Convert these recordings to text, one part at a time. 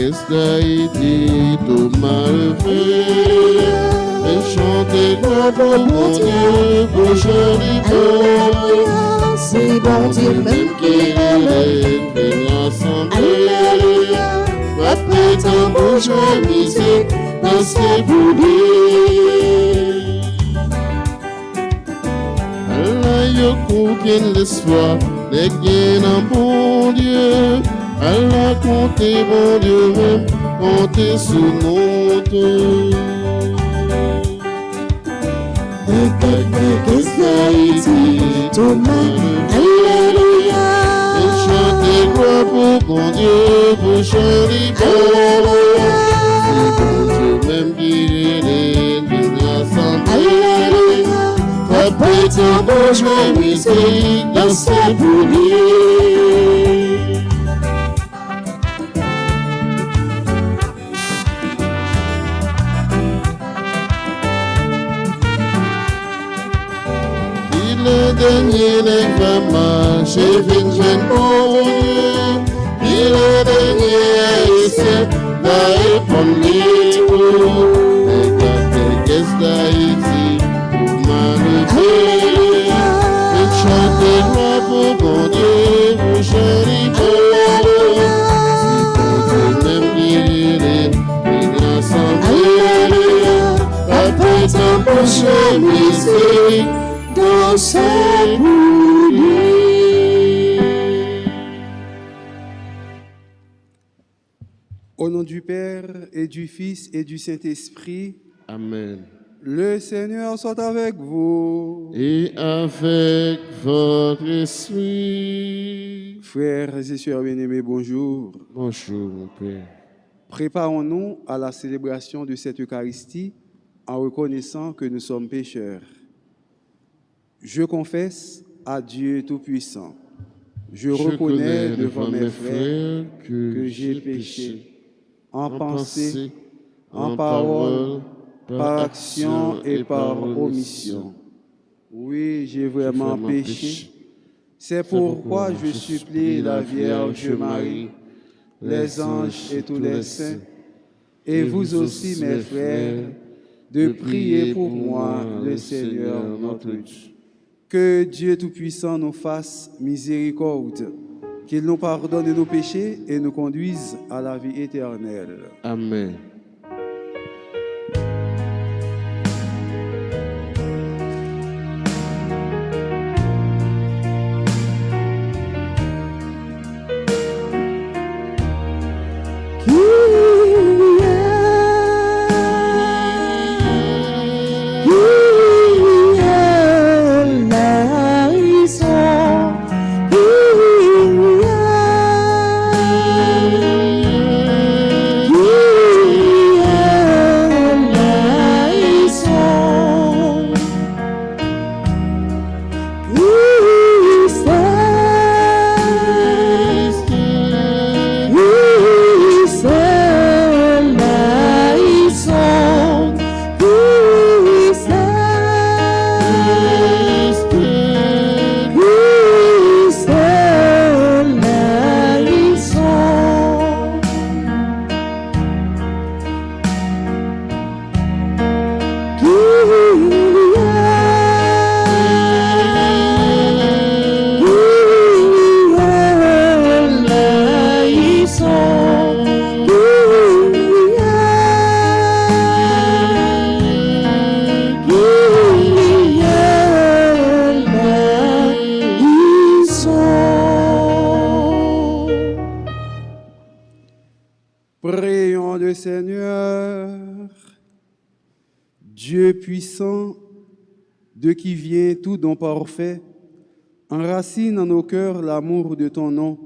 caisse d'Haïti, tout mal fait. Et chantez gloire pour mon Dieu, pour joli bon. C'est bon Dieu même qui est l'Assemblée. Après tant bon jeu musique, dansez pour lui. Allah yo aucun l'espoir, des gains en bon Dieu. Allah comptez bon Dieu même, comptez sous notre. Qu'est-ce d'Haïti, tout mal, alléluia. Et chantez gloire pour bon Dieu, pour joli bon. C'est bon Dieu même qui est l'Assemblée. Après tant bon jeu musique, dansez pour lui. Le dernier n'est pas marché, vite jeune bon Dieu. Puis le dernier haïtien va répondre libre. Les caisses d'Haïti, pour m'arrêter. Et chanter moi pour bon Dieu, pour joli bon. Si bon Dieu même guérir, il l'assemblée. Après tant bon jeu musique, dansez pour lui. Au nom du Père et du Fils et du Saint-Esprit, Amen. le Seigneur soit avec vous. Et avec votre esprit. Frères et sœurs bien-aimés, bonjour. Bonjour, mon Père. Préparons-nous à la célébration de cette Eucharistie en reconnaissant que nous sommes pécheurs. Je confesse à Dieu Tout-Puissant. Je reconnais devant mes frères que j'ai péché en pensée, en parole, par action et par omission. Oui, j'ai vraiment péché. C'est pourquoi je supplie la Vierge Marie, les anges et tous les saints, et vous aussi, mes frères, de prier pour moi, le Seigneur notre Dieu. Que Dieu Tout-Puissant nous fasse miséricorde, qu'il nous pardonne nos péchés et nous conduise à la vie éternelle. Amen. Prions le Seigneur. Dieu puissant, de qui vient tout don parfait, enracine en nos cœurs l'amour de ton nom.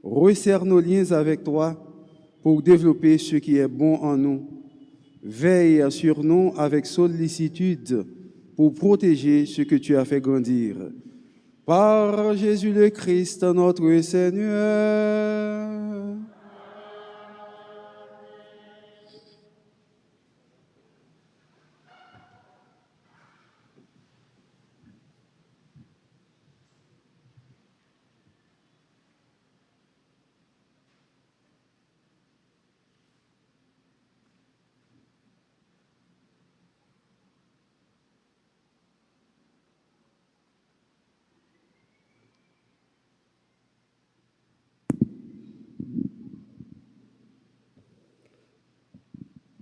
Resserre nos liens avec toi pour développer ce qui est bon en nous. Veille sur nous avec sollicitude pour protéger ce que tu as fait grandir. Par Jésus le Christ, notre Seigneur.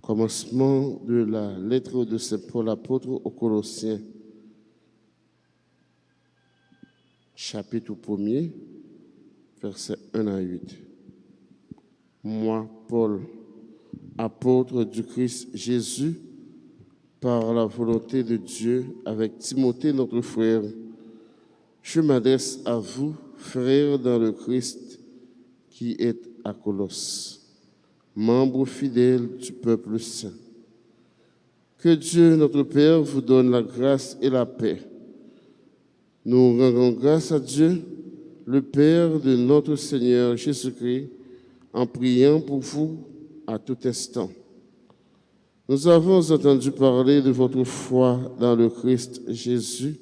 Commencement de la lettre de Saint Paul apôtre aux Colossiens, chapitre 1er, versets 1 à 8. Moi, Paul, apôtre du Christ Jésus, par la volonté de Dieu, avec Timothée, notre frère, je m'adresse à vous, frères dans le Christ, qui êtes à Colosse, membres fidèles du peuple saint. Que Dieu, notre Père, vous donne la grâce et la paix. Nous rendons grâce à Dieu, le Père de notre Seigneur Jésus-Christ, en priant pour vous à tout instant. Nous avons entendu parler de votre foi dans le Christ Jésus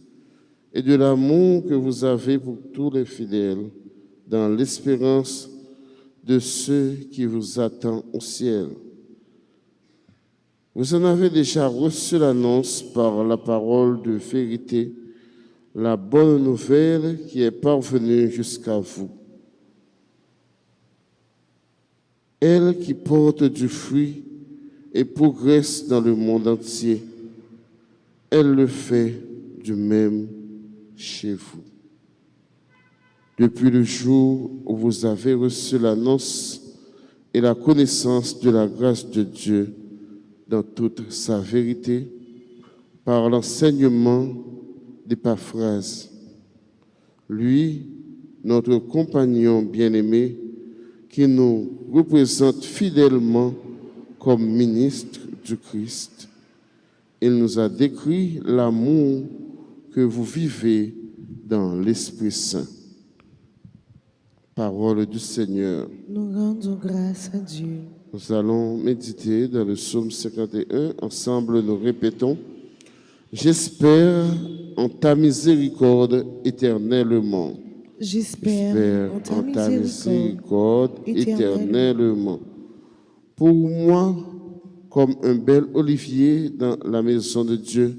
et de l'amour que vous avez pour tous les fidèles, dans l'espérance de ceux qui vous attendent au ciel. Vous en avez déjà reçu l'annonce par la parole de vérité, la bonne nouvelle qui est parvenue jusqu'à vous. Elle qui porte du fruit et progresse dans le monde entier, elle le fait du même chez vous. Depuis le jour où vous avez reçu l'annonce et la connaissance de la grâce de Dieu dans toute sa vérité, par l'enseignement d'Épaphras, lui, notre compagnon bien-aimé, qui nous représente fidèlement comme ministre du Christ. Il nous a décrit l'amour que vous vivez dans l'Esprit Saint. Parole du Seigneur. Nous rendons grâce à Dieu. Nous allons méditer dans le psaume 51. Ensemble, nous répétons: j'espère en ta miséricorde éternellement. J'espère en ta miséricorde éternellement. Pour moi, comme un bel olivier dans la maison de Dieu,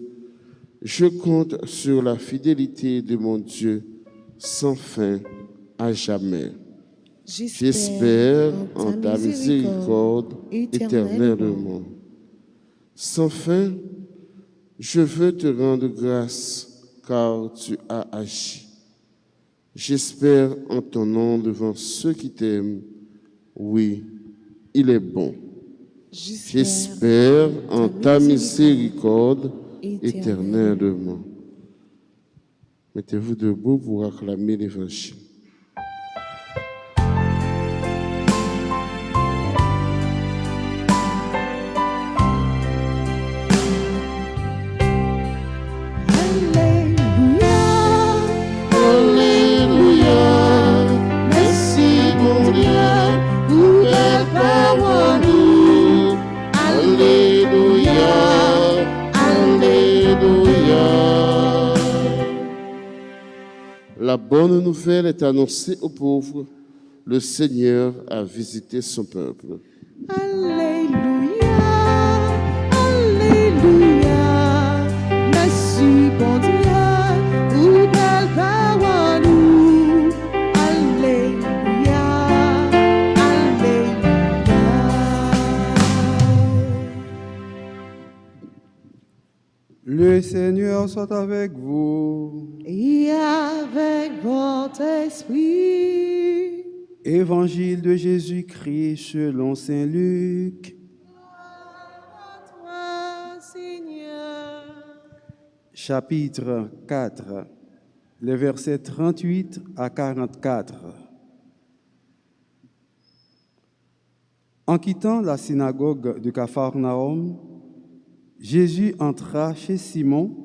je compte sur la fidélité de mon Dieu sans fin à jamais. J'espère en ta miséricorde éternellement. Sans fin, je veux te rendre grâce car tu as agi. J'espère en ton nom devant ceux qui t'aiment. Oui, il est bon. J'espère en ta miséricorde éternellement. Mettez-vous debout pour acclamer l'Évangile. La bonne nouvelle est annoncée aux pauvres. Le Seigneur a visité son peuple. Alléluia, Alléluia. Merci, bon Dieu, pour belle parole. Alléluia, Alléluia. Le Seigneur soit avec vous. Et avec votre esprit. Évangile de Jésus-Christ selon saint Luc. Gloire à toi, Seigneur. Chapitre 4, les versets 38 à 44. En quittant la synagogue de Capharnaüm, Jésus entra chez Simon.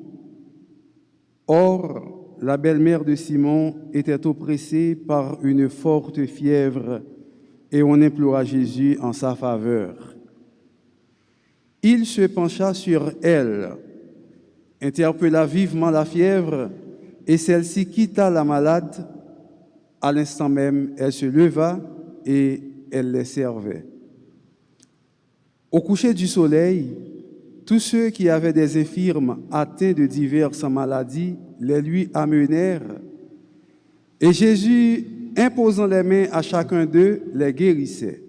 Or, la belle-mère de Simon était oppressée par une forte fièvre et on implora Jésus en sa faveur. Il se pencha sur elle, interpella vivement la fièvre et celle-ci quitta la malade. À l'instant même, elle se leva et elle les servait. Au coucher du soleil, tous ceux qui avaient des infirmes atteints de diverses maladies les lui amenèrent. Et Jésus, imposant les mains à chacun d'eux, les guérissait.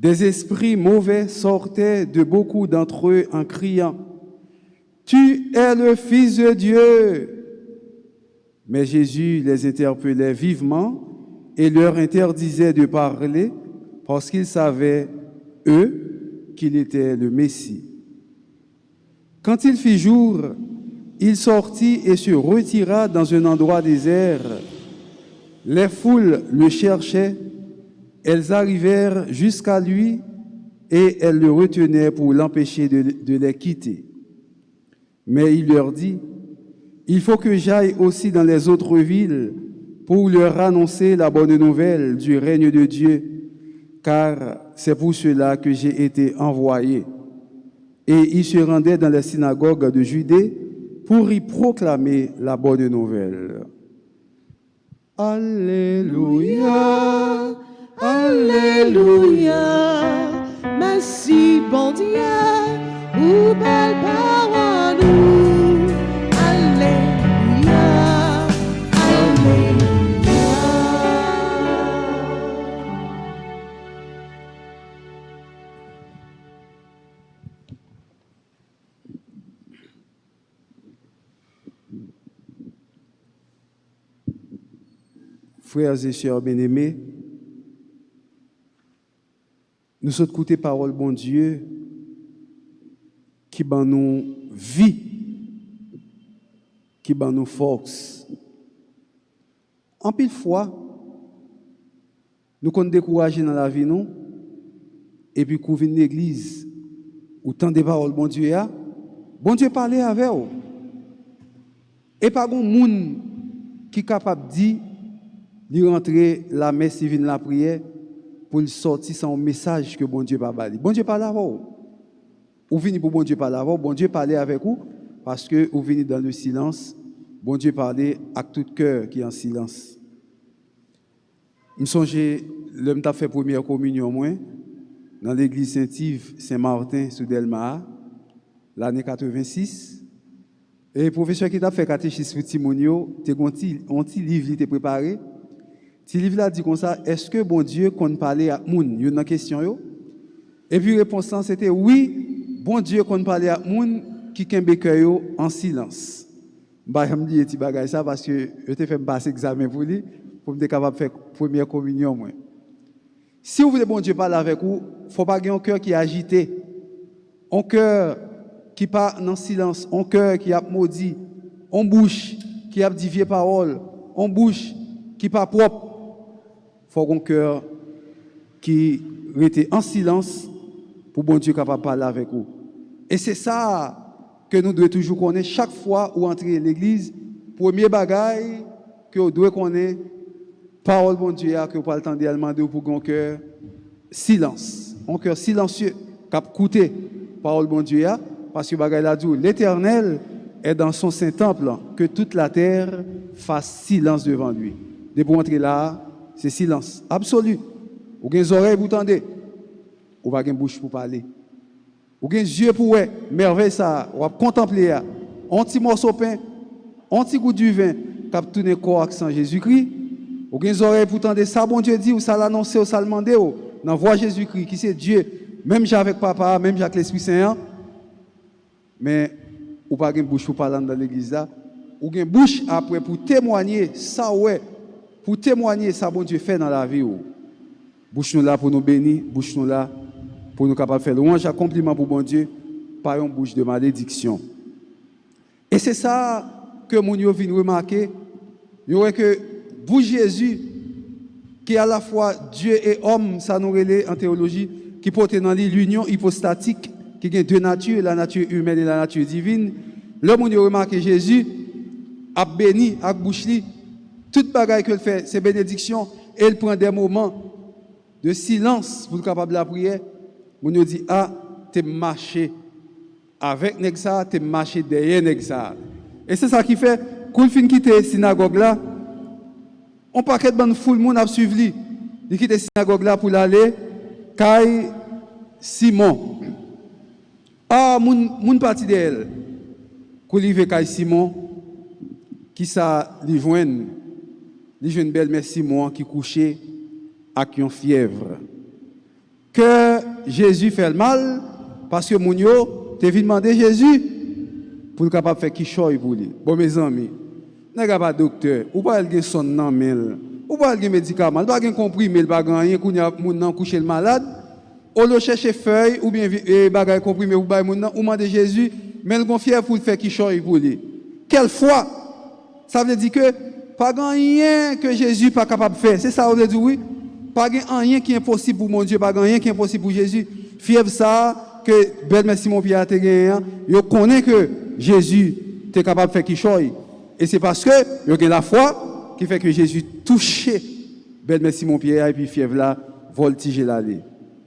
Des esprits mauvais sortaient de beaucoup d'entre eux en criant « Tu es le Fils de Dieu !» Mais Jésus les interpellait vivement et leur interdisait de parler parce qu'ils savaient, eux, qu'il était le Messie. Quand il fit jour, il sortit et se retira dans un endroit désert. Les foules le cherchaient, elles arrivèrent jusqu'à lui et elles le retenaient pour l'empêcher de les quitter. Mais il leur dit, « Il faut que j'aille aussi dans les autres villes pour leur annoncer la bonne nouvelle du règne de Dieu, car c'est pour cela que j'ai été envoyé. » Et il se rendait dans les synagogues de Judée pour y proclamer la bonne nouvelle. Alléluia, Alléluia, merci bon Dieu, ou belle parole nous. Alléluia, Alléluia. Frères et sœurs bien-aimés, nous sommes écoutés parole bon Dieu qui ban nous vie, qui ban nous force. En pile fois, nous sommes découragés dans la vie nous, et puis qu'on vient de l'église, ou tant de paroles bon Dieu parlait avec vous. Et pas grand monde qui est capable de dire, de rentrer la messe et la prière pour sortir sans message que bon Dieu parle. Bon Dieu parle avec vous. Vous venez pour bon Dieu parler avec vous, bon Dieu parle avec vous parce que vous venez dans le silence. Bon Dieu parle avec tout cœur qui est en silence. Je me songe, l'homme t'a fait première communion moi dans l'église Saint-Yves Saint-Martin sous Delmar l'année 86. Et le professeur qui t'a fait catéchisme pour Timonio, tu as un petit livre qui était préparé. Ce livre-là dit comme ça, est-ce que bon Dieu qu'on parler à moun? Il y a une question yo. Et puis réponse c'était oui, bon Dieu qu'on parler à moun qui kembe cœur yo en silence. Bah je me dis petit bagage ça parce que je t'ai fait passer examen pour lui pour me capable faire première communion moi. Si vous voulez bon Dieu parler avec vous, faut pas avoir un cœur qui est agité. Un cœur qui pas dans silence, un cœur qui a maudit, en bouche qui a dit vieille parole, en bouche qui pas propre. Faut un cœur qui reste en silence pour bon Dieu capable de parler avec vous. Et c'est ça que nous devons toujours connaître chaque fois où entrer dans l'église. Premier bagage que nous devons connaître, parole bon Dieu, que vous pas le temps de demander pour un cœur silence. Un cœur silencieux, qui a écouté parole bon Dieu, parce que bagage là dit l'Éternel est dans son saint temple, que toute la terre fasse silence devant lui. Dès pour entrer là, c'est silence absolu. Ou avez des oreilles pour entendre, ou pas une bouche pour parler. Ou avez des yeux pour voir, merveille ça, ou contempler. Un petit morceau de pain, un petit goût du vin, qui a tourné corps accent Jésus-Christ. Ou avez des oreilles pour entendre ça, bon Dieu dit, ou ça l'annoncer, ou ça le demander, ou dans voix Jésus-Christ, qui c'est Dieu, même avec papa, même avec l'Esprit Saint. Mais ou pas une bouche pour parler dans l'église là, ou une bouche après pour témoigner ça ouais. Pour témoigner ça bon Dieu fait dans la vie. Bouche nous là pour nous bénir, bouche nous là pour nous capable faire louange, accomplissement pour bon Dieu, pas une bouche de malédiction. Et c'est ça que mon yo vient remarquer, yo que bouche Jésus qui est à la fois Dieu et homme, ça nous relève en théologie, qui porte dans l'union hypostatique, qui a deux natures, la nature humaine et la nature divine. Là mon yo remarqué Jésus a béni avec bouche li. Toute bagaille qu'elle fait, c'est bénédiction. Elle prend des moments de silence pour être capable de la prière. On nous dit, ah, tu marché avec Nexa, tu marché derrière Nexa. Et c'est ça qui fait, quand il quitte la synagogue là, on paquet de bonne foule, monde a suivi. Il quitte la synagogue là pour aller, Kai Simon. Ah, moun parti d'elle. Quand il veut Kai Simon, qui ça lui joigne? Les jeunes belle-mère Simon qui couchait avec une fièvre. Que Jésus fait le mal parce que moun yo te vient demander Jésus pour capable faire qui choy pour lui. Bon mes amis, n'est pas docteur, ou pas gen son nan men, ou pas gen médicament, pas gen comprimé, pas rien kounya moun nan coucher le malade, ou le chercher feuille ou bien bagay comprimé ou bay moun nan ou demander Jésus, mais le fièvre pour faire qui choy pour lui. Quelle foi? Ça veut dire que pas rien que Jésus pas capable de faire. C'est ça on veut dire oui. Pas rien qui est impossible pour mon Dieu, pas rien qui est impossible pour Jésus. Fièvre ça que belle merci mon Pierre a gagné, yo connaît que Jésus est capable de faire qui choy. Et c'est parce que yo a la foi qui fait que Jésus touchait belle merci mon Pierre et puis fièvre là voltiger l'aller.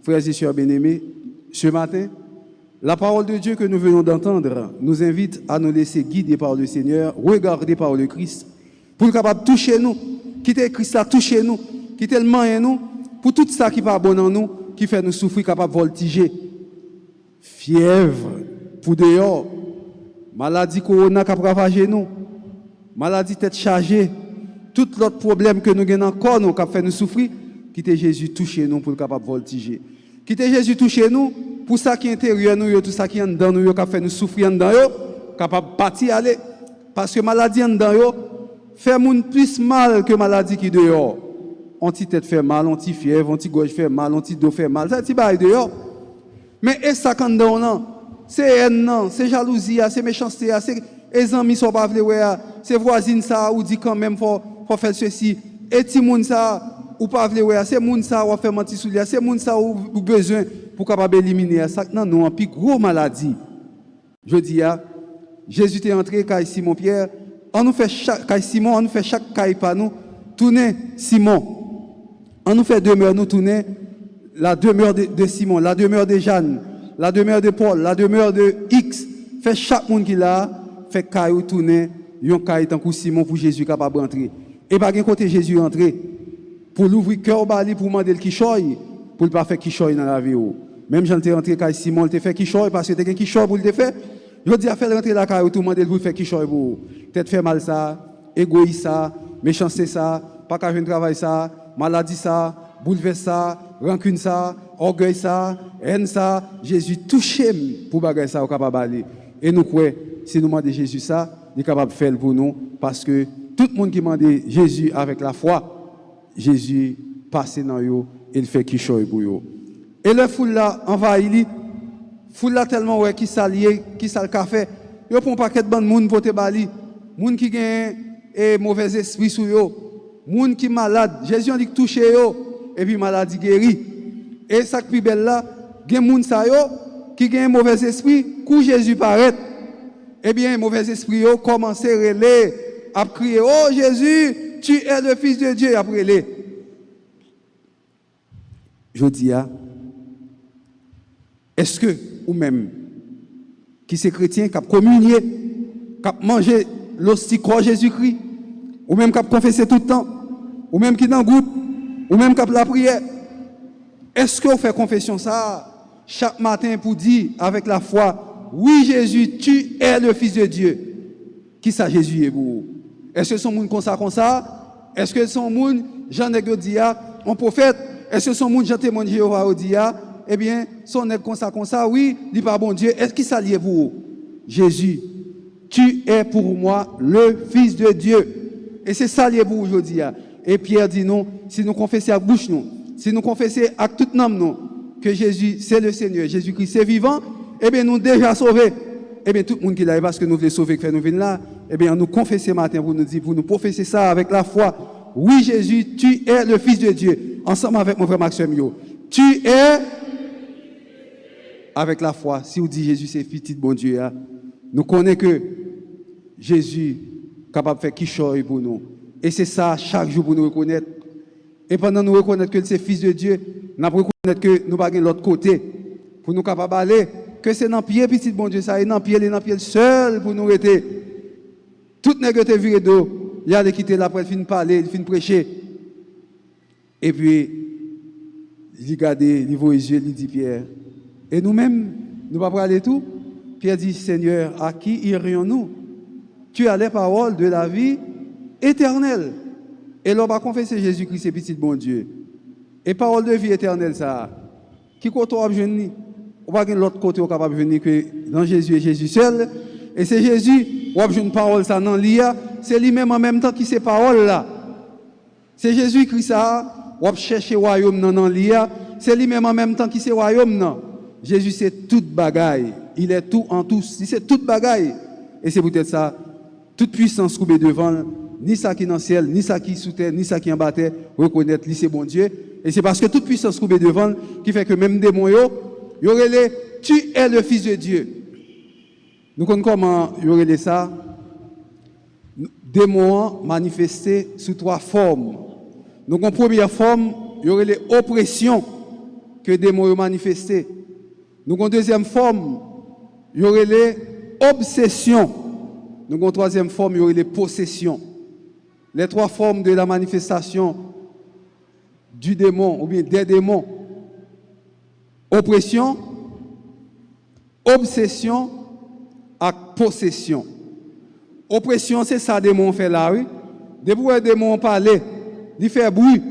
Frères et sœurs bien-aimés, ce matin, la parole de Dieu que nous venons d'entendre nous invite à nous laisser guider par le Seigneur, regarder par le Christ, pour capable toucher nous, quitter Christ là, toucher nous, quitter le moyen nous, pour tout ça qui pas bon en nous, qui fait nous souffrir, capable de voltiger. Fièvre, pour dehors, maladie corona qui a ravagé nous, maladie tête chargée, tout l'autre problème que nous avons encore, nous, qui fait nous souffrir, quitter Jésus toucher nous pour capable de voltiger. Quitter Jésus toucher nous, pour ça qui est intérieur nous, tout ça qui est dans nous, qui fait nous souffrir dans nous, capable de partir aller. Parce que maladie en dedans yo fait moun plus mal que maladie qui dehors. On ti tête fait mal, on ti fièvre, on ti gorge fait mal, on ti dos fait mal, ça ti bail dehors. Mais et ça quand dedans non, c'est haine non, c'est jalousie, c'est méchanceté, c'est les amis sont pas vle ouais, c'est voisine ça ou dit quand même faut faire ceci. Et ti moun ça ou pas vle ouais, c'est moun ça ou faire mentir sous lui, c'est moun ça ou besoin pour capable éliminer ça non non, en plus gros maladie. Je dis Jésus est entré caille Simon Pierre, on nous fait chaque caille Simon, on nous fait chaque caille par nous tourner Simon. On nous fait demeure nous tourner la demeure de Simon, la demeure de Jeanne, la demeure de Paul, la demeure de X, fait chaque monde qui là fait caille tourner yon caille tant que Simon pour Jésus capable rentrer. Et pas côté Jésus rentrer pour l'ouvrir cœur bali pour demander le kichoy pour pas faire kichoy dans la vie. Même Jean t'es rentré caille Simon, t'es fait kichoy parce que t'es kichoy pour le faire. Je dis à faire rentrer la caille tout demander pour faire kichoy pour peut-être fait mal ça, égoïste ça, méchanceté ça, pas qu'à jeune travail ça, maladie ça, bouleverse ça, rancune ça, orgueil ça, haine ça. Jésus touché pour bagay ça au capable aller. Et nous croyons si nous demandons Jésus ça, il est capable de faire pour nous parce que tout le monde qui demande Jésus avec la foi, Jésus passe dans eux et il fait kichoy pour eux. Et le foule là envahit, foule là tellement ouais qui s'allie, qui ça le café, yo prend paquet de bande monde voter bali, monde qui gagne et mauvais esprit sur yo, monde qui malade, Jésus a dit toucher yo et puis maladie guéri. Et ça qui belle là, gen monde ça yo qui gagne mauvais esprit, quand Jésus paraît, eh bien mauvais esprit yo commencer à relais, à crier oh Jésus, tu es le fils de Dieu après les. Je dis est-ce que ou même qui c'est chrétien qui a communié, qui a mangé l'hostie croix Jésus-Christ, ou même qui a confessé tout le temps, ou même qui est dans le groupe, ou même qui a la prière, est-ce que vous faites confession ça chaque matin pour dire avec la foi, oui Jésus, tu es le Fils de Dieu. Qui ça Jésus est pour vous? Est-ce que son monde comme ça? Est-ce que son monde, Jean de dit, un prophète? Est-ce que son monde, Jean témoin de Jéhovah dit, eh bien, son est comme ça, oui, dit pas bon Dieu, est-ce qu'il s'allie pour vous? Jésus, tu es pour moi le Fils de Dieu. Et c'est ça lié pour aujourd'hui. Et Pierre dit non, si nous confessons à bouche nous, si nous confessons à tout nom nous, que Jésus c'est le Seigneur, Jésus-Christ c'est vivant, eh bien nous déjà sauvés. Eh bien tout le monde qui est là, parce que nous voulons sauver, que fait nous venir là, eh bien nous confesser matin pour nous dire, pour nous professer ça avec la foi. Oui Jésus, tu es le Fils de Dieu. Ensemble avec mon frère Maxime Yo. Tu es avec la foi. Si vous dites Jésus c'est petit bon Dieu, nous connaissons que Jésus est capable de faire kichoy pour nous. Et c'est ça chaque jour pour nous reconnaître. Et pendant nous reconnaître que c'est Fils de Dieu, nous reconnaître que nous ne pas de l'autre côté. Pour nous capables d'aller, que c'est dans le pied petit bon Dieu, ça est dans le pied seul pour nous rester. Tout n'est que te viré d'eau, il a quitté la presse, il fin parler, il fin prêcher. Et puis, il regarde, il voit les yeux, il dit Pierre. Et nous-mêmes, nous ne pouvons pas aller tout. Pierre dit, Seigneur, à qui irions-nous? Tu as les paroles de la vie éternelle. Et l'on va confesser Jésus-Christ, c'est petit bon Dieu. Et parole de vie éternelle, ça. Qui côté on venir? On va gagner l'autre côté on capable venir que dans Jésus et Jésus seul. Et c'est Jésus, on a une parole ça dans l'IA, c'est lui-même en même temps qui ces paroles là. C'est Jésus qui ça, on chercher royaume dans l'IA, c'est lui-même en même temps qui c'est royaume non. Jésus c'est toute bagaille, il est tout en tous, il c'est toute bagaille. Et c'est peut-être ça, toute puissance trouvée devant, ni ça qui est dans le ciel, ni ça qui est sous terre, ni ça qui est en bas terre, reconnaître lui c'est bon Dieu. Et c'est parce que toute puissance trouvée devant qui fait que même démons y aurait les tu es le fils de Dieu. Nous connaissons comment y aurait ça. Démons manifestés sous trois formes. Donc en première forme, il y aurait les oppressions que les démons ont manifestées. Donc en deuxième forme, il y aurait les obsessions. Donc en troisième forme, il y aurait les possessions. Les trois formes de la manifestation du démon ou bien des démons. Oppression, obsession et possession. Oppression, c'est ça que les démons font là, oui. Depuis que les démons parlent, ils font bruit,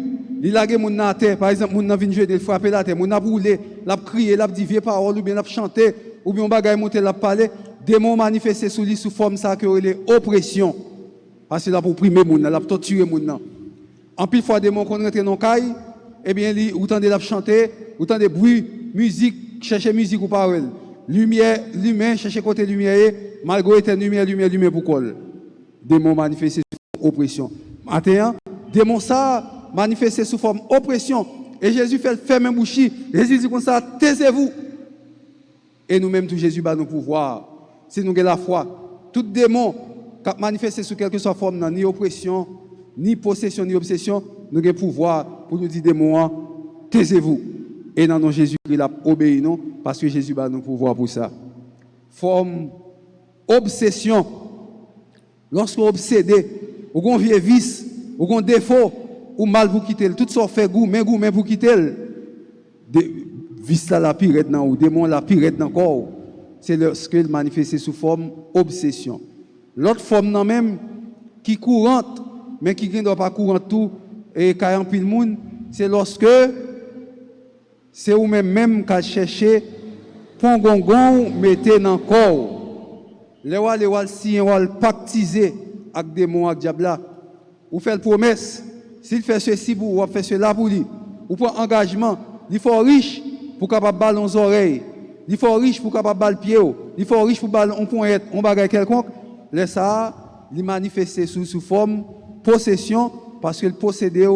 ils laguent les gens dans la terre. Par exemple, les gens viennent jouer, ils frappent la terre, ils ont roulé, ils ont crié, ils ont dit vieilles paroles, ou bien ils ont chanté, ou bien ils ont monté, ils ont parlé. Les démons manifestés sous lui sous forme ça que les oppressions. Parce que là pour primer les gens, là pour torturer les gens. En plus, fois, les démons qui rentrent dans le caille, eh bien, ils entendent la chanter, ils entendent des bruits, musique, chercher musique ou parole. Lumière, l'humain, chercher côté lumière, malgré la lumière, pourquoi? Démons manifestés sous forme oppression. Maintenant, démons ça manifestés sous forme oppression. Et Jésus fait même bouchi. Jésus dit comme ça, taisez-vous. Et nous-mêmes, tout Jésus va nous pouvoir. Si nous avons la foi, tout démon qui manifesté sous quelque soit forme, ni oppression, ni possession, ni obsession, nous avons pouvoir pour nous dire démons, taisez-vous. Et dans Jésus-Christ, il a obéi nous, parce que Jésus va nous pouvoir pour ça. Forme obsession. Lorsqu'on est obsédé, ou qu'on vient vice, ou qu'on défaut, ou mal pour quitter, tout ça fait goût, mais pour quitter. Vice la pire dans ou démon la pire dans corps. C'est lorsqu'il manifeste sous forme obsession. L'autre forme non même qui courante, mais qui ne doit pas courante tout et qui en pile monde, c'est lorsque c'est ou même qu'à chercher pon gongon mettez dans corps. Les wal si wal pactiser avec démon avec diable. Ou fait promesse, s'il fait ceci pour ou fait cela pour lui, ou prend engagement, il faut riche pour capable baller aux oreilles, il faut riche pour capable baller pied, il faut riche pour baller on point on bagage quelconque, laisse ça, il manifester sous forme possession parce qu'il possédait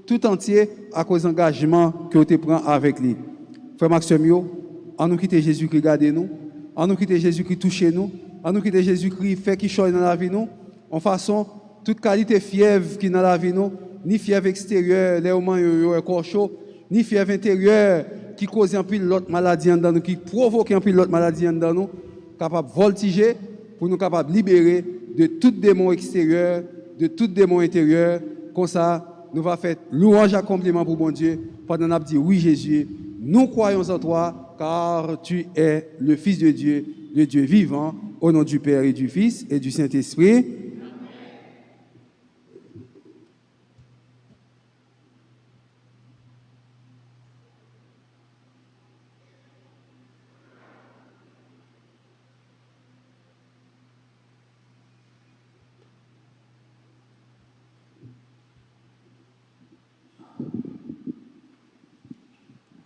tout entier à cause d'engagement que tu prends avec lui. Frère Maxime, en nous quitter Jésus-Christ garder nous, en nous quitter Jésus-Christ toucher nous, en nous quitter Jésus-Christ fait qui choisit dans la vie nous, en façon toute qualité fièvre qui dans la vie nous, ni fièvre extérieure, les moments yo corps chaud, ni fièvre intérieure qui cause un peu l'autre maladie dans nous, qui provoque un peu l'autre maladie dans nous, capable voltiger pour nous capable libérer de tout démon extérieur, de tout démon intérieur. Comme ça, nous va faire louange et compliment pour bon Dieu pendant qu'on dit oui Jésus, nous croyons en toi car tu es le Fils de Dieu, le Dieu vivant, au nom du Père et du Fils et du Saint-Esprit.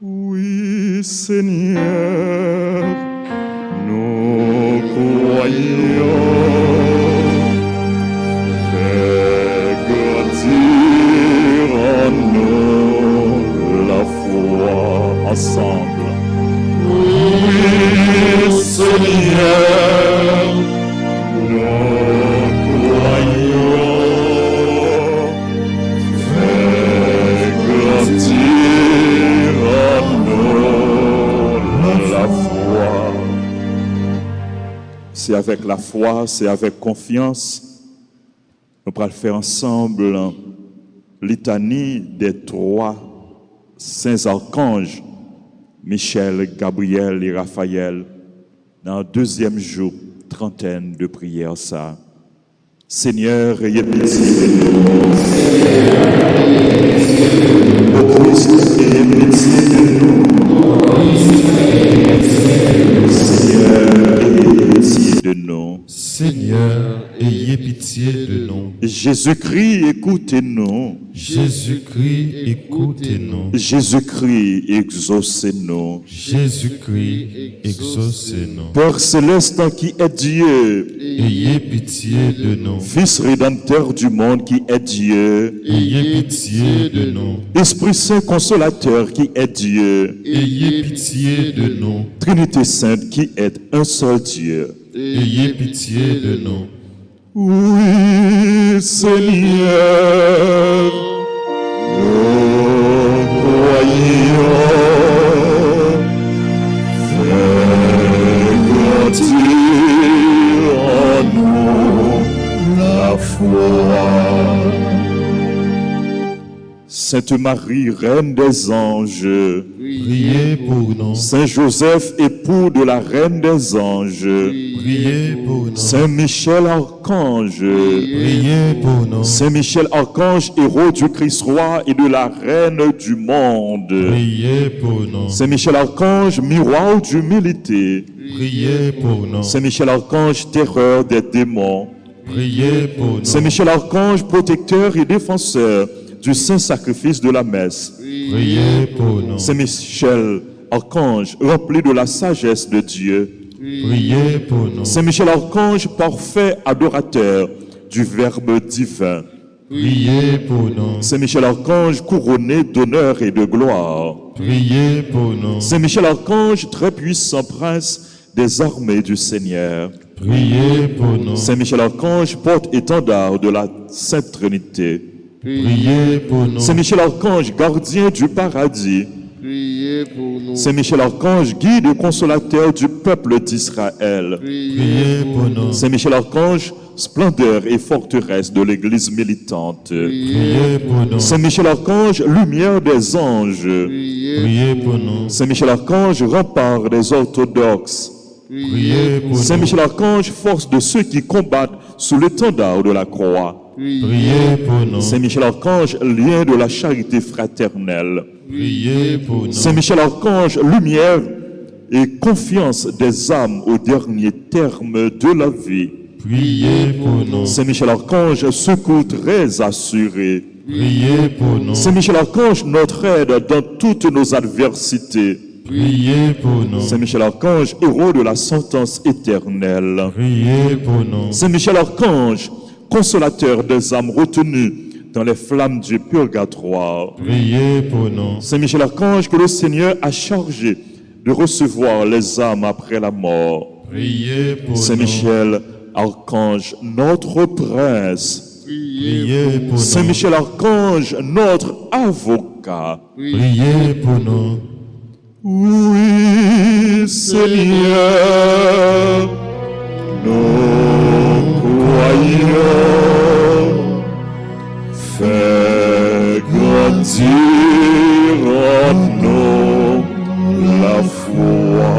Oui, Seigneur, nous croyons. Fais grandir en nous la foi ensemble. Oui, Seigneur, nous croyons. Fais grandir la foi. C'est avec la foi, c'est avec confiance. Nous allons faire ensemble litanie des trois saints archanges, Michel, Gabriel et Raphaël, dans le deuxième jour, trentaine de prières. Ça. Seigneur, ayez pitié de nous. Ô Christ, ayez pitié de nous. Jésus-Christ, écoutez-nous. Jésus-Christ, écoutez-nous. Jésus-Christ, exaucez-nous. Jésus-Christ, exaucez-nous. Père céleste qui est Dieu, Ayez pitié de nous. Fils rédempteur du monde qui est Dieu, Ayez pitié de nous. Esprit Saint consolateur qui est Dieu, Ayez pitié de nous. Trinité Sainte qui est un seul Dieu. Ayez pitié de nous. Oui, Seigneur, nous croyons. Fais grandir en nous la foi. Sainte Marie, Reine des anges, Priez pour nous. Saint Joseph, époux de la Reine des anges, Priez pour nous. Saint Michel Archange, Priez pour nous. Saint Michel Archange, héros du Christ roi et de la Reine du monde. Priez pour nous. Saint Michel Archange, miroir d'humilité. Priez pour nous. Saint Michel Archange, terreur des démons. Priez pour nous. Saint Michel Archange, protecteur et défenseur du saint sacrifice de la messe. Priez pour nous. Saint Michel Archange, rempli de la sagesse de Dieu. Priez pour nous. Saint Michel Archange, parfait adorateur du Verbe divin. Priez pour nous. Saint Michel Archange, couronné d'honneur et de gloire. Priez pour nous. Saint Michel Archange, très puissant prince des armées du Seigneur. Priez pour nous. Saint Michel Archange, porte-étendard de la Sainte Trinité. Priez pour nous. Saint Michel Archange, gardien du paradis. Priez pour nous. Saint Michel Archange, guide et consolateur du peuple d'Israël. Priez pour nous. Saint Michel Archange, splendeur et forteresse de l'Église militante. Priez pour nous. Saint Michel Archange, lumière des anges. Priez pour nous. Saint Michel Archange, rempart des orthodoxes. Priez pour Saint nous. Michel Archange, force de ceux qui combattent sous l'étendard de la croix. Priez pour nous. Saint Michel Archange, lien de la charité fraternelle. Priez pour nous. Saint Michel Archange, lumière et confiance des âmes au dernier terme de la vie. Priez pour nous. Saint Michel Archange, secours très assuré. Priez pour nous. Saint Michel Archange, notre aide dans toutes nos adversités. Priez pour nous. Saint Michel Archange, héros de la sentence éternelle. Priez pour nous. Saint Michel Archange, consolateur des âmes retenues dans les flammes du purgatoire. Priez pour nous. Saint Michel Archange, que le Seigneur a chargé de recevoir les âmes après la mort. Priez pour Saint nous. Michel Archange, notre prince. Priez pour Saint nous. Michel Archange, notre avocat. Priez pour nous. Oui, Seigneur, nous croyons. Fais grandir en nous la foi.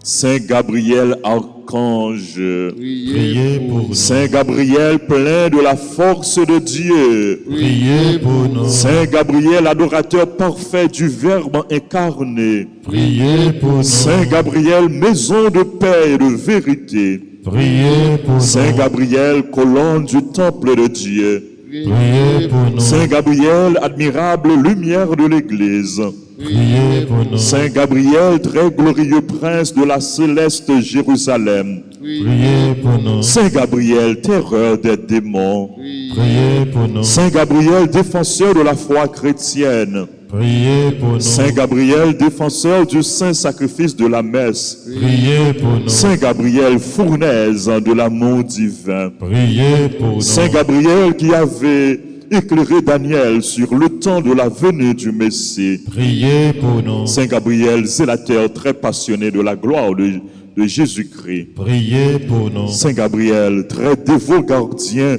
Saint Gabriel Archange, Priez pour nous. Saint Gabriel plein de la force de Dieu, Priez pour nous. Saint Gabriel adorateur parfait du Verbe incarné, Priez pour nous. Saint Gabriel maison de paix et de vérité, Priez pour nous. Saint Gabriel colonne du temple de Dieu, Priez pour nous. Saint Gabriel admirable lumière de l'Église, Priez pour nous. Saint Gabriel très glorieux prince de la céleste Jérusalem, Priez pour nous. Saint Gabriel terreur des démons, Priez pour nous. Saint Gabriel défenseur de la foi chrétienne, Priez pour nous. Saint Gabriel défenseur du saint sacrifice de la messe, Priez pour nous. Saint Gabriel fournaise de l'amour divin, Priez pour nous. Saint Gabriel qui avait éclairé Daniel sur le temps de la venue du Messie, Priez pour nous. Saint Gabriel zélateur très passionné de la gloire de Jésus-Christ, Priez pour nous. Saint Gabriel très dévot gardien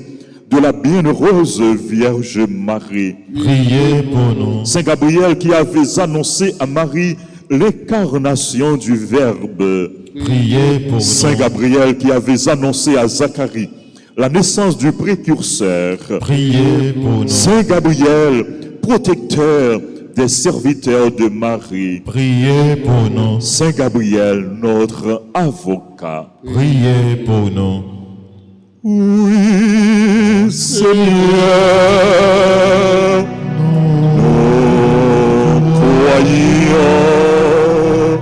de la bienheureuse Vierge Marie, Priez pour nous. Saint Gabriel qui avait annoncé à Marie l'incarnation du Verbe, Priez pour Saint nous. Gabriel qui avait annoncé à Zacharie la naissance du précurseur, Priez pour nous. Saint Gabriel protecteur des serviteurs de Marie, Priez pour nous. Saint Gabriel notre avocat. Priez pour nous. Oui, du Seigneur, nous croyons,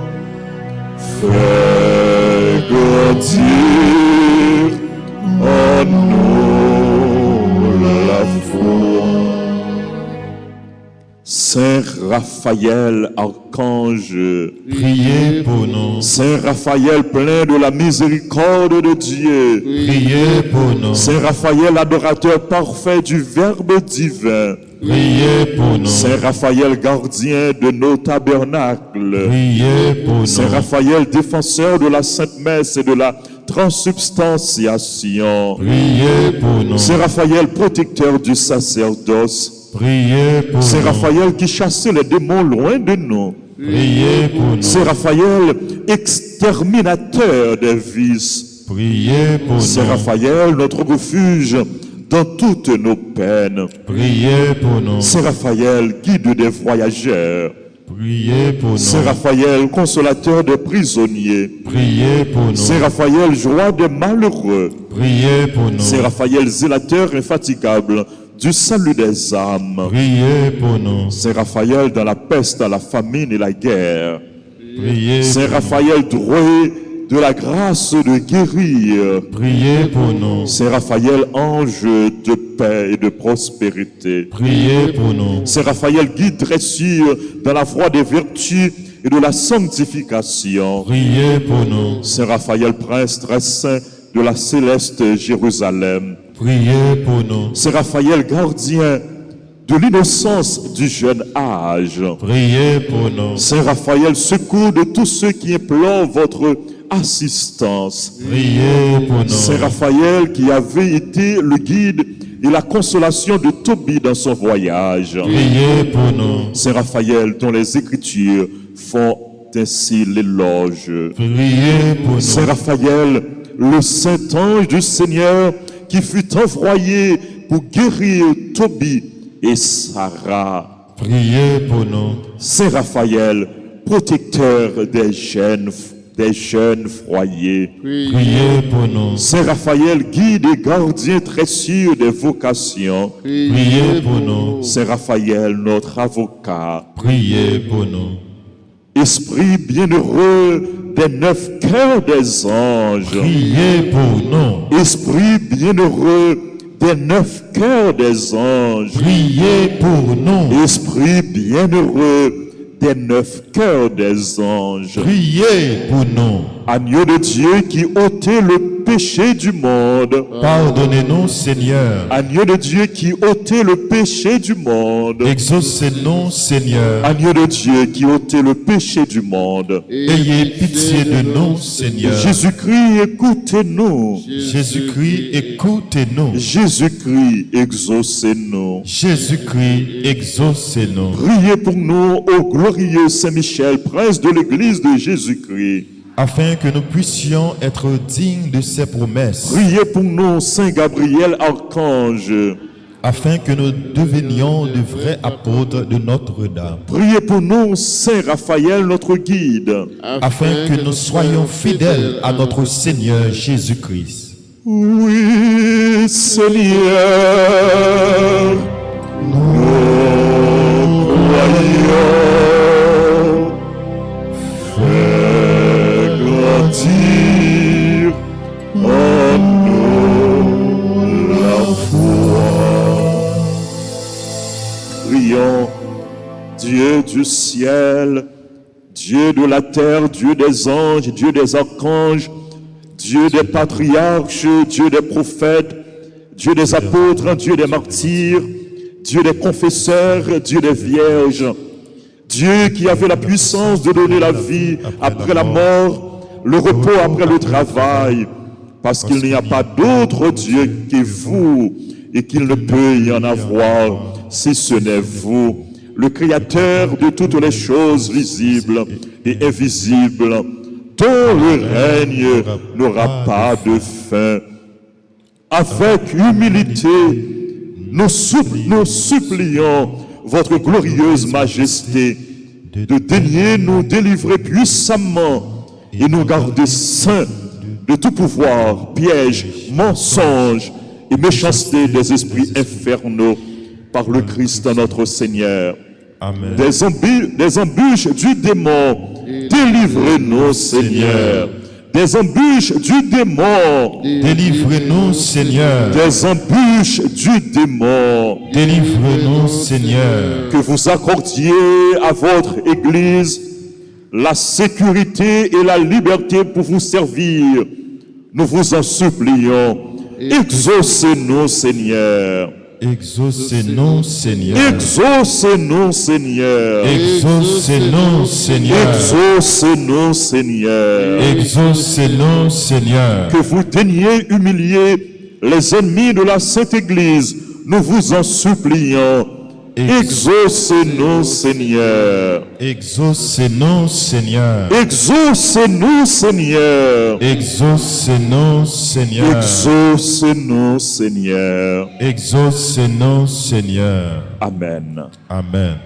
fais grandir en nous la foi. Saint Raphaël, archange, Priez pour nous. Saint Raphaël, plein de la miséricorde de Dieu, Priez pour nous. Saint Raphaël, adorateur parfait du Verbe divin, Priez pour nous. Saint Raphaël, gardien de nos tabernacles, Priez pour nous. Saint Raphaël, défenseur de la Sainte Messe et de la transubstantiation, Priez pour nous. Saint Raphaël, protecteur du sacerdoce, Priez pour Saint nous. Raphaël qui chassait les démons loin de nous, Priez pour nous. Saint Raphaël, exterminateur des vices, Priez pour Saint nous. Raphaël, notre refuge dans toutes nos peines, Priez pour nous. Saint Raphaël, guide des voyageurs, Priez pour Saint nous. Raphaël, consolateur des prisonniers, Priez pour nous. Saint Raphaël, joie des malheureux, Priez pour nous. Saint Raphaël, zélateur infatigable du salut des âmes, Priez pour nous. Saint Raphaël, dans la peste, la famine et la guerre, Priez Saint pour Raphaël, doué de la grâce de guérir, nous. Priez pour nous. Saint Raphaël, ange de paix et de prospérité, Priez pour nous. Saint Raphaël, guide dressure dans la voie des vertus et de la sanctification, Priez pour nous. Saint Raphaël, prince très saint de la céleste Jérusalem, Priez pour nous. Saint Raphaël, gardien de l'innocence du jeune âge, Priez pour nous. Saint Raphaël, secours de tous ceux qui implorent votre assistance, Priez pour Saint nous. Raphaël qui avait été le guide et la consolation de Tobie dans son voyage, Priez pour nous. Saint Raphaël dont les Écritures font ainsi l'éloge, Priez pour Saint nous. Raphaël, le saint ange du Seigneur qui fut envoyé pour guérir Tobie et Sarah, Priez pour nous. Saint Raphaël, protecteur des jeunes foyers, Priez pour nous. Saint Raphaël, guide et gardien très sûr des vocations, Priez pour nous. Saint Raphaël, notre avocat, Priez pour nous. Esprit bienheureux des 9 cœurs des anges, Priez pour nous. Esprit bienheureux des 9 cœurs des anges, Priez pour nous. Esprit bienheureux des 9 cœurs des anges, Priez pour nous. Agneau de Dieu qui ôtait le péché du monde, Pardonnez-nous, Seigneur. Agneau de Dieu qui ôtait le péché du monde, Exaucez-nous, Seigneur. Agneau de Dieu qui ôtait le péché du monde, Ayez pitié de nous, Seigneur. Jésus-Christ, écoutez-nous, Jésus-Christ, écoutez-nous. Jésus-Christ, exaucez-nous. Jésus-Christ, exaucez-nous. Priez pour nous, ô glorieux Saint-Michel, prince de l'Église de Jésus-Christ. Afin que nous puissions être dignes de ses promesses. Priez pour nous, Saint Gabriel, archange. Afin que nous devenions de vrais apôtres de Notre-Dame. Priez pour nous, Saint Raphaël, notre guide. Afin que nous soyons fidèles à notre Seigneur Jésus-Christ. Oui, Seigneur, nous croyons. Fais grandir en nous la foi. Prions, Dieu du ciel, Dieu de la terre, Dieu des anges, Dieu des archanges, Dieu des patriarches, Dieu des prophètes, Dieu des apôtres, Dieu des martyrs, Dieu des confesseurs, Dieu des vierges, Dieu qui avait la puissance de donner la vie après la mort, le repos après le travail, parce qu'il n'y a pas d'autre Dieu que vous et qu'il ne peut y en avoir si ce n'est vous, le Créateur de toutes les choses visibles et invisibles, dont le règne n'aura pas de fin. Avec humilité, nous supplions votre glorieuse majesté de daigner nous délivrer puissamment et nous garder saints de tout pouvoir, piège, mensonge et méchanceté des esprits infernaux par le Christ notre Seigneur. Amen. Des embûches du démon, délivrez-nous, Seigneur. Des embûches du démon, Délivrez-nous, Seigneur. des embûches du démon. Délivrez-nous, Seigneur. Que vous accordiez à votre Église la sécurité et la liberté pour vous servir. Nous vous en supplions. Exaucez-nous, Seigneur. Exaucez-nous, Seigneur. Exaucez-nous, Seigneur. Exaucez-nous, Seigneur. Exaucez-nous, Seigneur. Exaucez-nous, Seigneur. Que vous daigniez humilier les ennemis de la Sainte Église. Nous vous en supplions. Exaucez-nous, Seigneur. Exaucez-nous, Seigneur. Exaucez-nous, Seigneur. Exaucez-nous, Seigneur. Exaucez-nous, Seigneur. Exaucez-nous, Seigneur. Amen. Amen.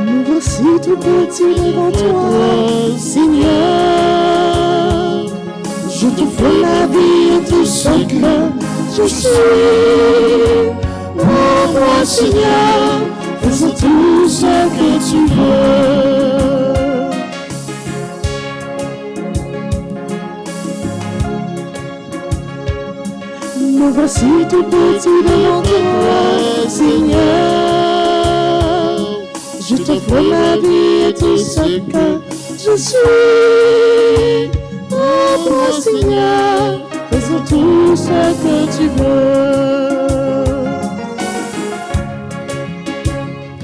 Nous voici tout petits devant toi, Seigneur. Je t'offre ma vie et tout ce que je suis. Oh, moi, Seigneur, fais tout ce que tu veux. Nous voici tout petits devant toi, Seigneur. Je t'offre ma vie et tout ce que je suis. Oh, mon Seigneur, fais tout ce que tu veux.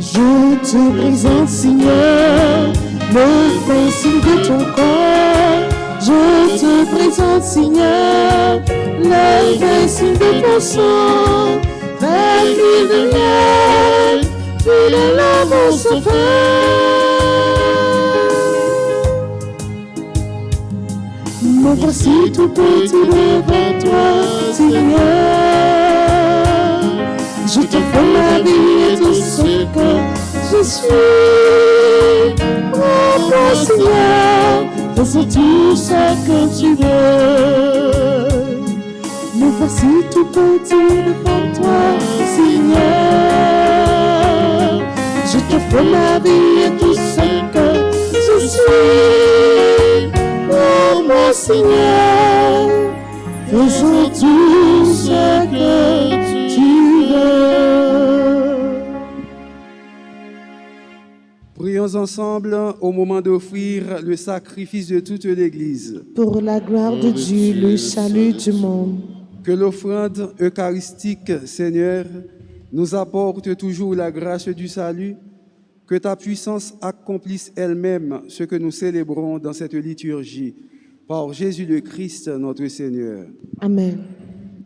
Je te présente, Seigneur, le principe de ton corps. Je te présente, Seigneur, le principe de ton sang. Rempli de miel, puis de l'amour sauveur. Me voici tout petit devant toi, Seigneur. Je t'offre ma vie et tout ce que je suis. Oh, mon Seigneur, fais tout ce que tu veux. Me voici tout petit devant toi, Seigneur. Je t'offre ma vie et tout ce que je suis. Oh, mon Seigneur, fais tout ce que tu veux. Prions ensemble au moment d'offrir le sacrifice de toute l'Église. Pour la gloire de Dieu, le salut du monde. Que l'offrande eucharistique, Seigneur, nous apporte toujours la grâce du salut. Que ta puissance accomplisse elle-même ce que nous célébrons dans cette liturgie. Par Jésus le Christ, notre Seigneur. Amen.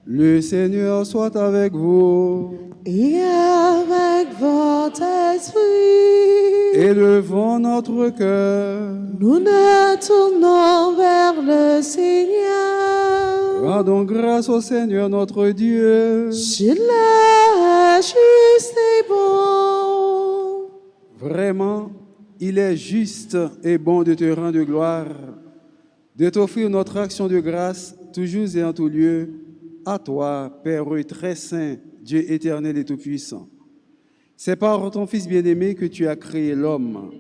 Le Seigneur soit avec vous. Et avec votre esprit, Élevons notre cœur. nous nous tournons vers le Seigneur. Rendons grâce au Seigneur notre Dieu. Je l'ai juste et bon. Vraiment, il est juste et bon de te rendre gloire, de t'offrir notre action de grâce, toujours et en tout lieu, à toi, Père très saint, Dieu éternel et tout-puissant. C'est par ton Fils bien-aimé que tu as créé l'homme,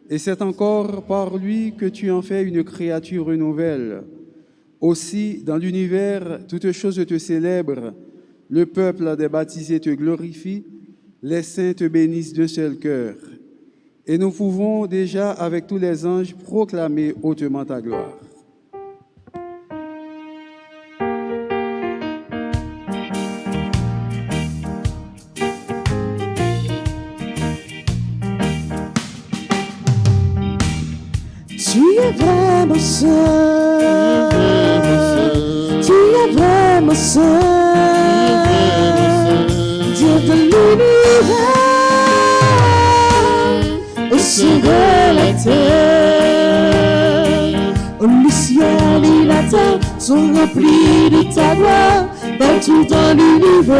et c'est encore par lui que tu en fais une créature nouvelle. Aussi, dans l'univers, toutes choses te célèbrent, le peuple des baptisés te glorifie, les saints te bénissent d'un seul cœur. Et nous pouvons déjà, avec tous les anges, proclamer hautement ta gloire. Tu es vraiment seul. seul, Dieu de l'univers, au sein de la terre. Le ciel et la terre sont remplis de ta gloire, partout dans l'univers.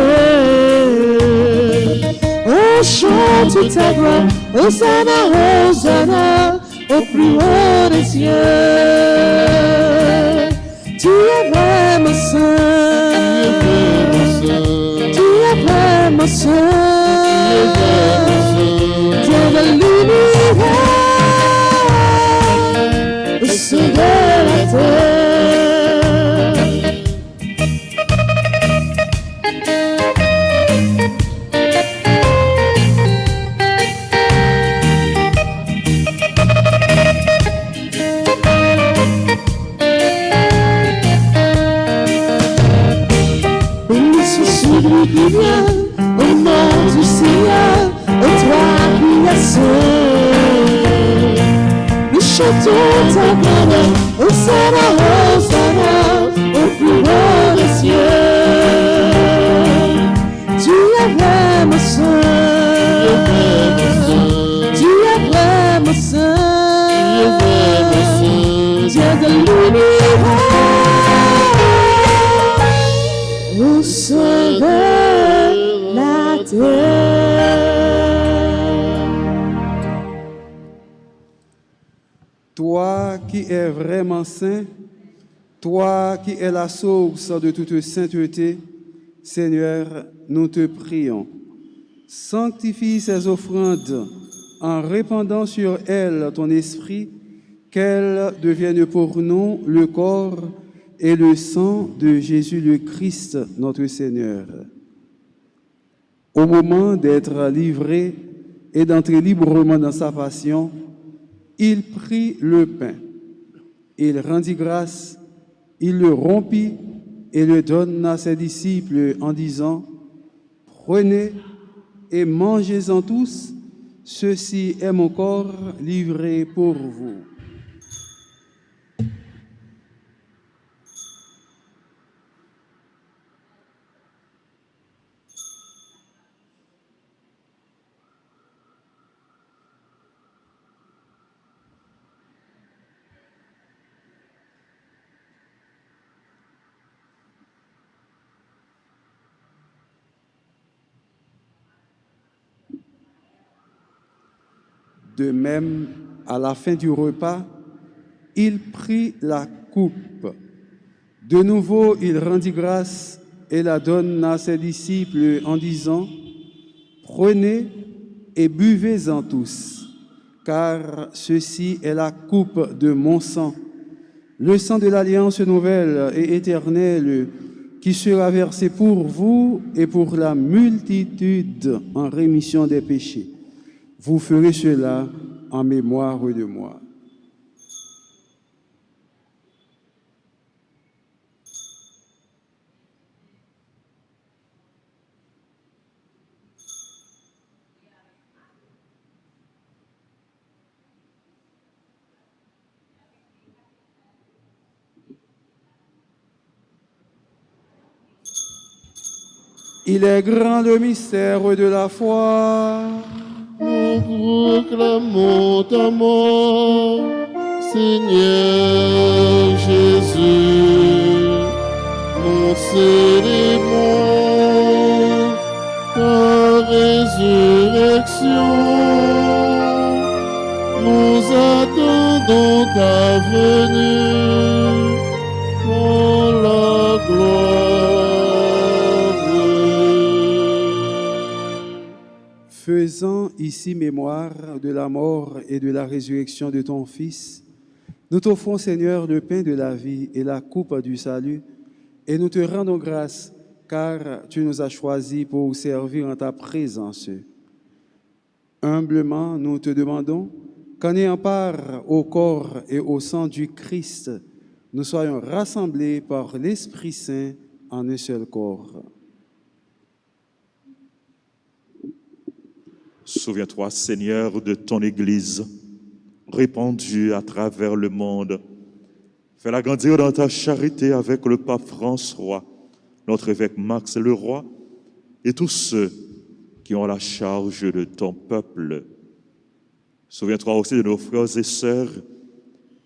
On chante ta gloire, Hosanna, Hosanna, au plus haut des cieux. Tu es vraiment saint, tu es vraiment saint, Dieu de l'univers, au sein de la terre. Celui qui vient au nom du Seigneur, ô toi qui es saint. Nous chantons ta gloire, Hosanna, Hosanna, au plus haut des cieux. Tu es vraiment saint, tu es vraiment saint, Dieu de l'univers, au sein de la terre. Toi qui es vraiment saint, toi qui es la source de toute sainteté, Seigneur, nous te prions. Sanctifie ces offrandes en répandant sur elles ton esprit, qu'elles deviennent pour nous le corps et le sang de Jésus le Christ, notre Seigneur. Au moment d'être livré et d'entrer librement dans sa passion, il prit le pain, il rendit grâce, il le rompit et le donna à ses disciples en disant : « Prenez et mangez-en tous, ceci est mon corps livré pour vous. » De même, à la fin du repas, il prit la coupe. De nouveau, il rendit grâce et la donna à ses disciples en disant : « Prenez et buvez-en tous, car ceci est la coupe de mon sang, le sang de l'alliance nouvelle et éternelle, qui sera versé pour vous et pour la multitude en rémission des péchés. Vous ferez cela en mémoire de moi. » Il est grand le mystère de la foi. Nous proclamons ta mort, Seigneur Jésus. Nous célébrons ta résurrection. Nous attendons ta venue pour la gloire. Faisant ici mémoire de la mort et de la résurrection de ton Fils, nous t'offrons, Seigneur, le pain de la vie et la coupe du salut, et nous te rendons grâce, car tu nous as choisis pour servir en ta présence. Humblement, nous te demandons qu'en ayant part au corps et au sang du Christ, nous soyons rassemblés par l'Esprit Saint en un seul corps. Souviens-toi, Seigneur, de ton Église, répandue à travers le monde. Fais-la grandir dans ta charité avec le pape François, notre évêque Max Leroy et tous ceux qui ont la charge de ton peuple. Souviens-toi aussi de nos frères et sœurs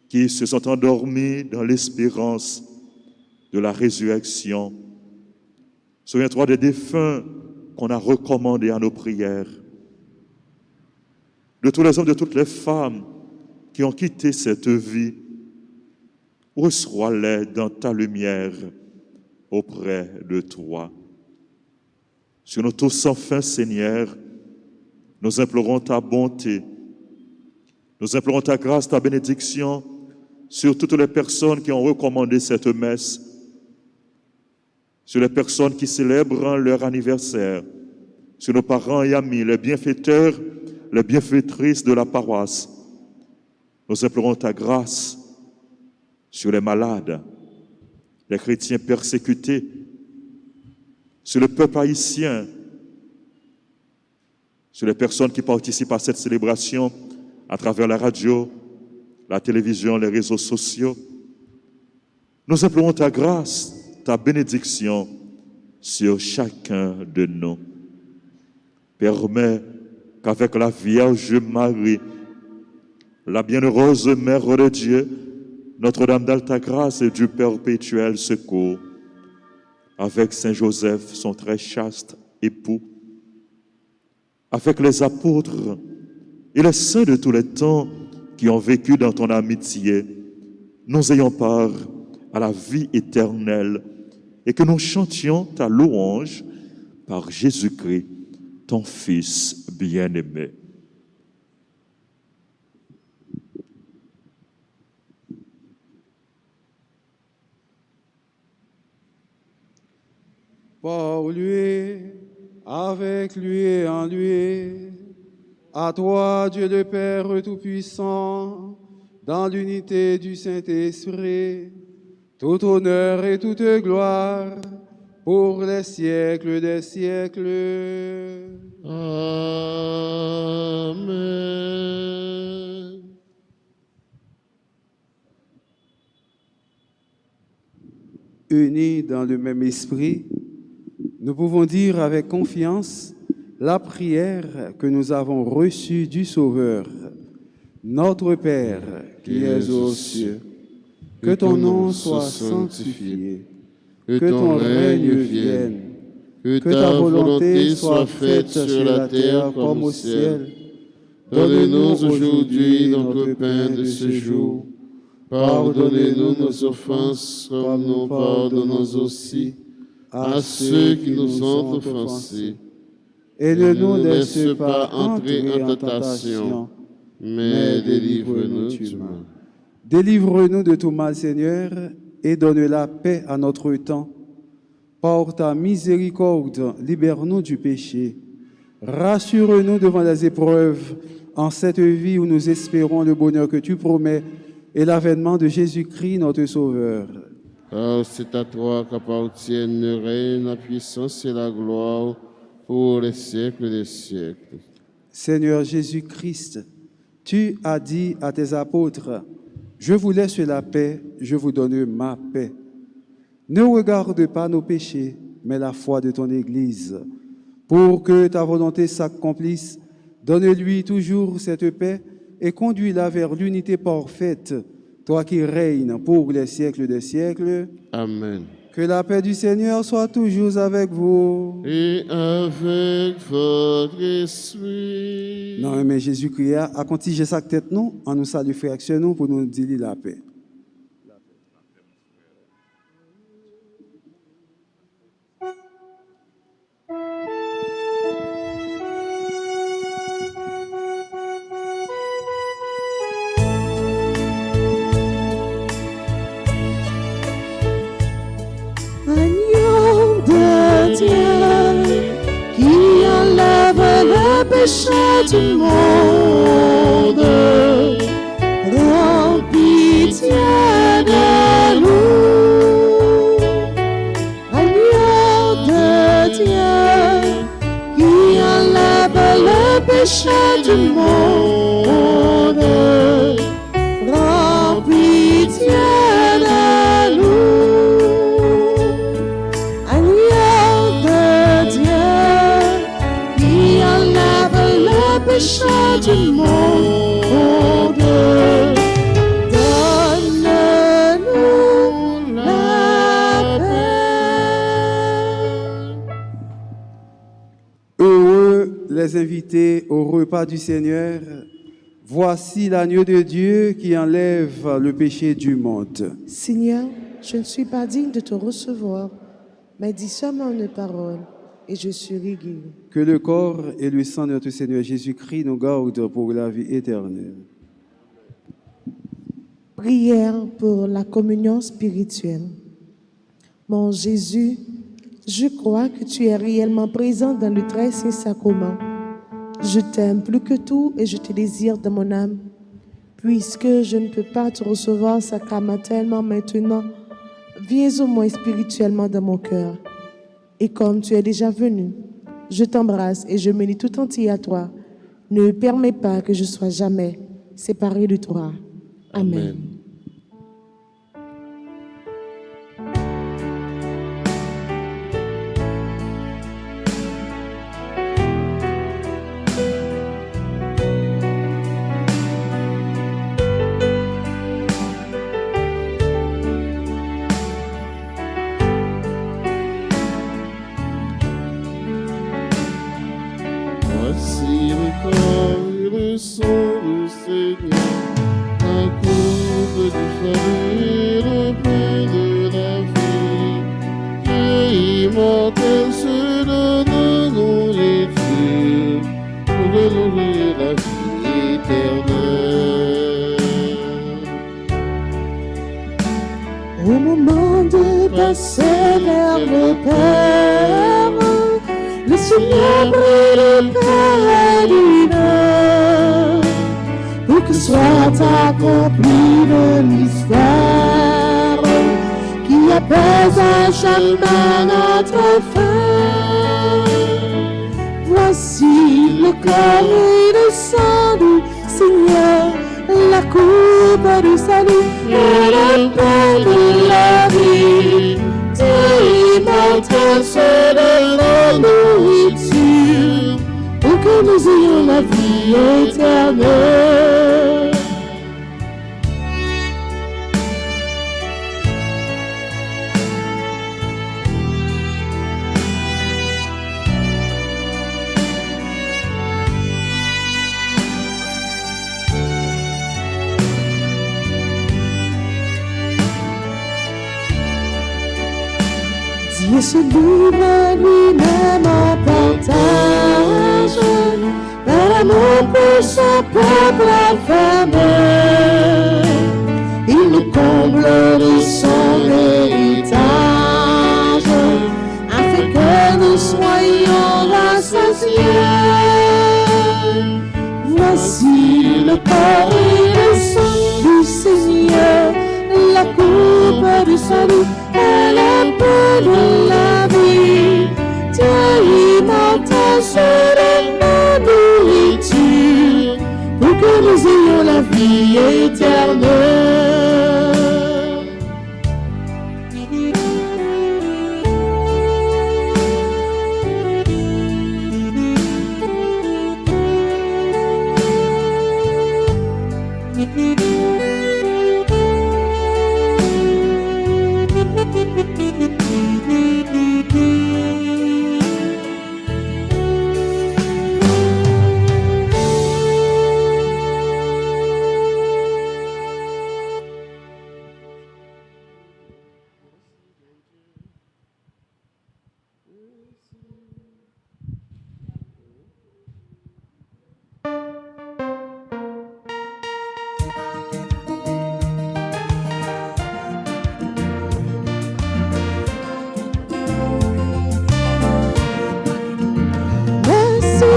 qui se sont endormis dans l'espérance de la résurrection. Souviens-toi des défunts qu'on a recommandés à nos prières, de tous les hommes, de toutes les femmes qui ont quitté cette vie. Reçois-les dans ta lumière auprès de toi. Sur nous tous sans fin, Seigneur, nous implorons ta bonté, nous implorons ta grâce, ta bénédiction sur toutes les personnes qui ont recommandé cette messe, sur les personnes qui célèbrent leur anniversaire, sur nos parents et amis, les bienfaiteurs, les bienfaitrices de la paroisse. Nous implorons ta grâce sur les malades, les chrétiens persécutés, sur le peuple haïtien, sur les personnes qui participent à cette célébration à travers la radio, la télévision, les réseaux sociaux. Nous implorons ta grâce, ta bénédiction sur chacun de nous. Permets qu'avec la Vierge Marie, la bienheureuse Mère de Dieu, Notre-Dame d'Alta Grâce et du perpétuel secours, avec Saint Joseph, son très chaste époux, avec les apôtres et les saints de tous les temps qui ont vécu dans ton amitié, nous ayons part à la vie éternelle et que nous chantions ta louange par Jésus-Christ, ton Fils bien-aimé. Par lui, avec lui et en lui, à toi, Dieu le Père Tout-Puissant, dans l'unité du Saint-Esprit, tout honneur et toute gloire pour les siècles des siècles. Amen. Unis dans le même esprit, nous pouvons dire avec confiance la prière que nous avons reçue du Sauveur. Notre Père, qui es aux cieux, que ton nom soit sanctifié, que ton règne vienne, que ta volonté soit faite sur la terre comme au ciel. Donne-nous aujourd'hui notre pain de ce jour. Pardonnez-nous nos offenses comme nous pardonnons aussi à ceux qui nous ont offensés. Et ne nous laisse pas entrer en tentation, mais délivre-nous du mal. Délivre-nous de tout mal, Seigneur, et donne la paix à notre temps. Par ta miséricorde, libère-nous du péché. Rassure-nous devant les épreuves, en cette vie où nous espérons le bonheur que tu promets et l'avènement de Jésus-Christ, notre Sauveur. Car c'est à toi qu'appartiennent le règne, la puissance et la gloire pour les siècles des siècles. Seigneur Jésus-Christ, tu as dit à tes apôtres, « Je vous laisse la paix, je vous donne ma paix. » Ne regarde pas nos péchés, mais la foi de ton Église. Pour que ta volonté s'accomplisse, donne-lui toujours cette paix et conduis-la vers l'unité parfaite, toi qui règnes pour les siècles des siècles. Amen. Que la paix du Seigneur soit toujours avec vous. Et avec votre esprit. Non, mais Jésus-Christ a contigé sa tête, nous, en nous salue, frère, nous, pour nous dire la paix. Qui enlève le péché du monde, rends pitié de nous. Agneau de Dieu, qui enlève le péché du monde, rends pitié de nous. du monde. Donne-nous la paix. Heureux les invités au repas du Seigneur. Voici l'agneau de Dieu qui enlève le péché du monde. Seigneur, je ne suis pas digne de te recevoir, mais dis seulement une parole et je serai guéri. Que le corps et le sang de notre Seigneur Jésus-Christ nous gardent pour la vie éternelle. Prière pour la communion spirituelle. Mon Jésus, je crois que tu es réellement présent dans le très saint sacrement. Je t'aime plus que tout et je te désire de mon âme. Puisque je ne peux pas te recevoir sacramentellement maintenant, viens au moins spirituellement dans mon cœur. Et comme tu es déjà venu, je t'embrasse et je me lie tout entier à toi. Ne permets pas que je sois jamais séparé de toi. Amen. Voici le corps et le sang du Seigneur, la coupe du salut, le pain de la vie. Dieu immortel se donne nourriture pour donner la vie éternelle. Au moment de passer vers le Père, le Seigneur brille le paradis pour que soit accomplie l'histoire qui apaise à jamais notre fin. Voici le corps et le sang du Seigneur, la coupe du salut et le pain de la vie. Dieu immortel se donne la nourriture pour que nous ayons la vie éternelle. Dieu se livre lui-même en partage, par l'amour pour son peuple affamé. Il nous comble de son héritage, afin que nous soyons rassasiés. Voici le corps et le sang du Seigneur, la coupe du salut et le pain de la vie. Dieu immortel se donne la nourriture pour que nous ayons la vie éternelle.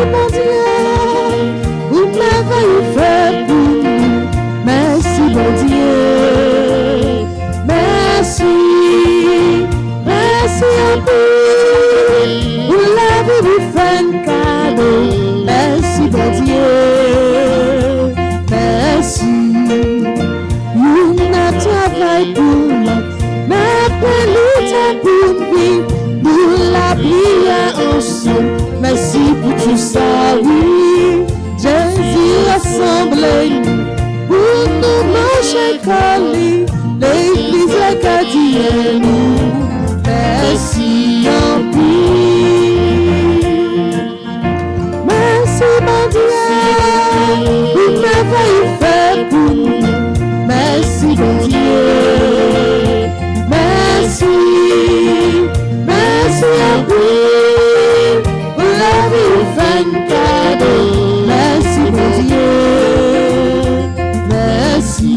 Mon Dieu, vous m'avez fait pour nous. Merci, mon Dieu. Merci, merci un peu. Vous l'avez vous fait un cadeau. Merci, mon Dieu. Merci. Vous n'avez travaillé pour nous. Mais pour nous, nous la prière ensemble. Merci pour tout ça, oui. Jésus pour nous manger colis, l'église la quotidienne nous. Merci en pile. Merci mon Dieu, pour merveille fait pour nous. Merci mon Dieu. Merci, merci en pile. Pour la vie fait un cadeau. Merci mon Dieu. Merci.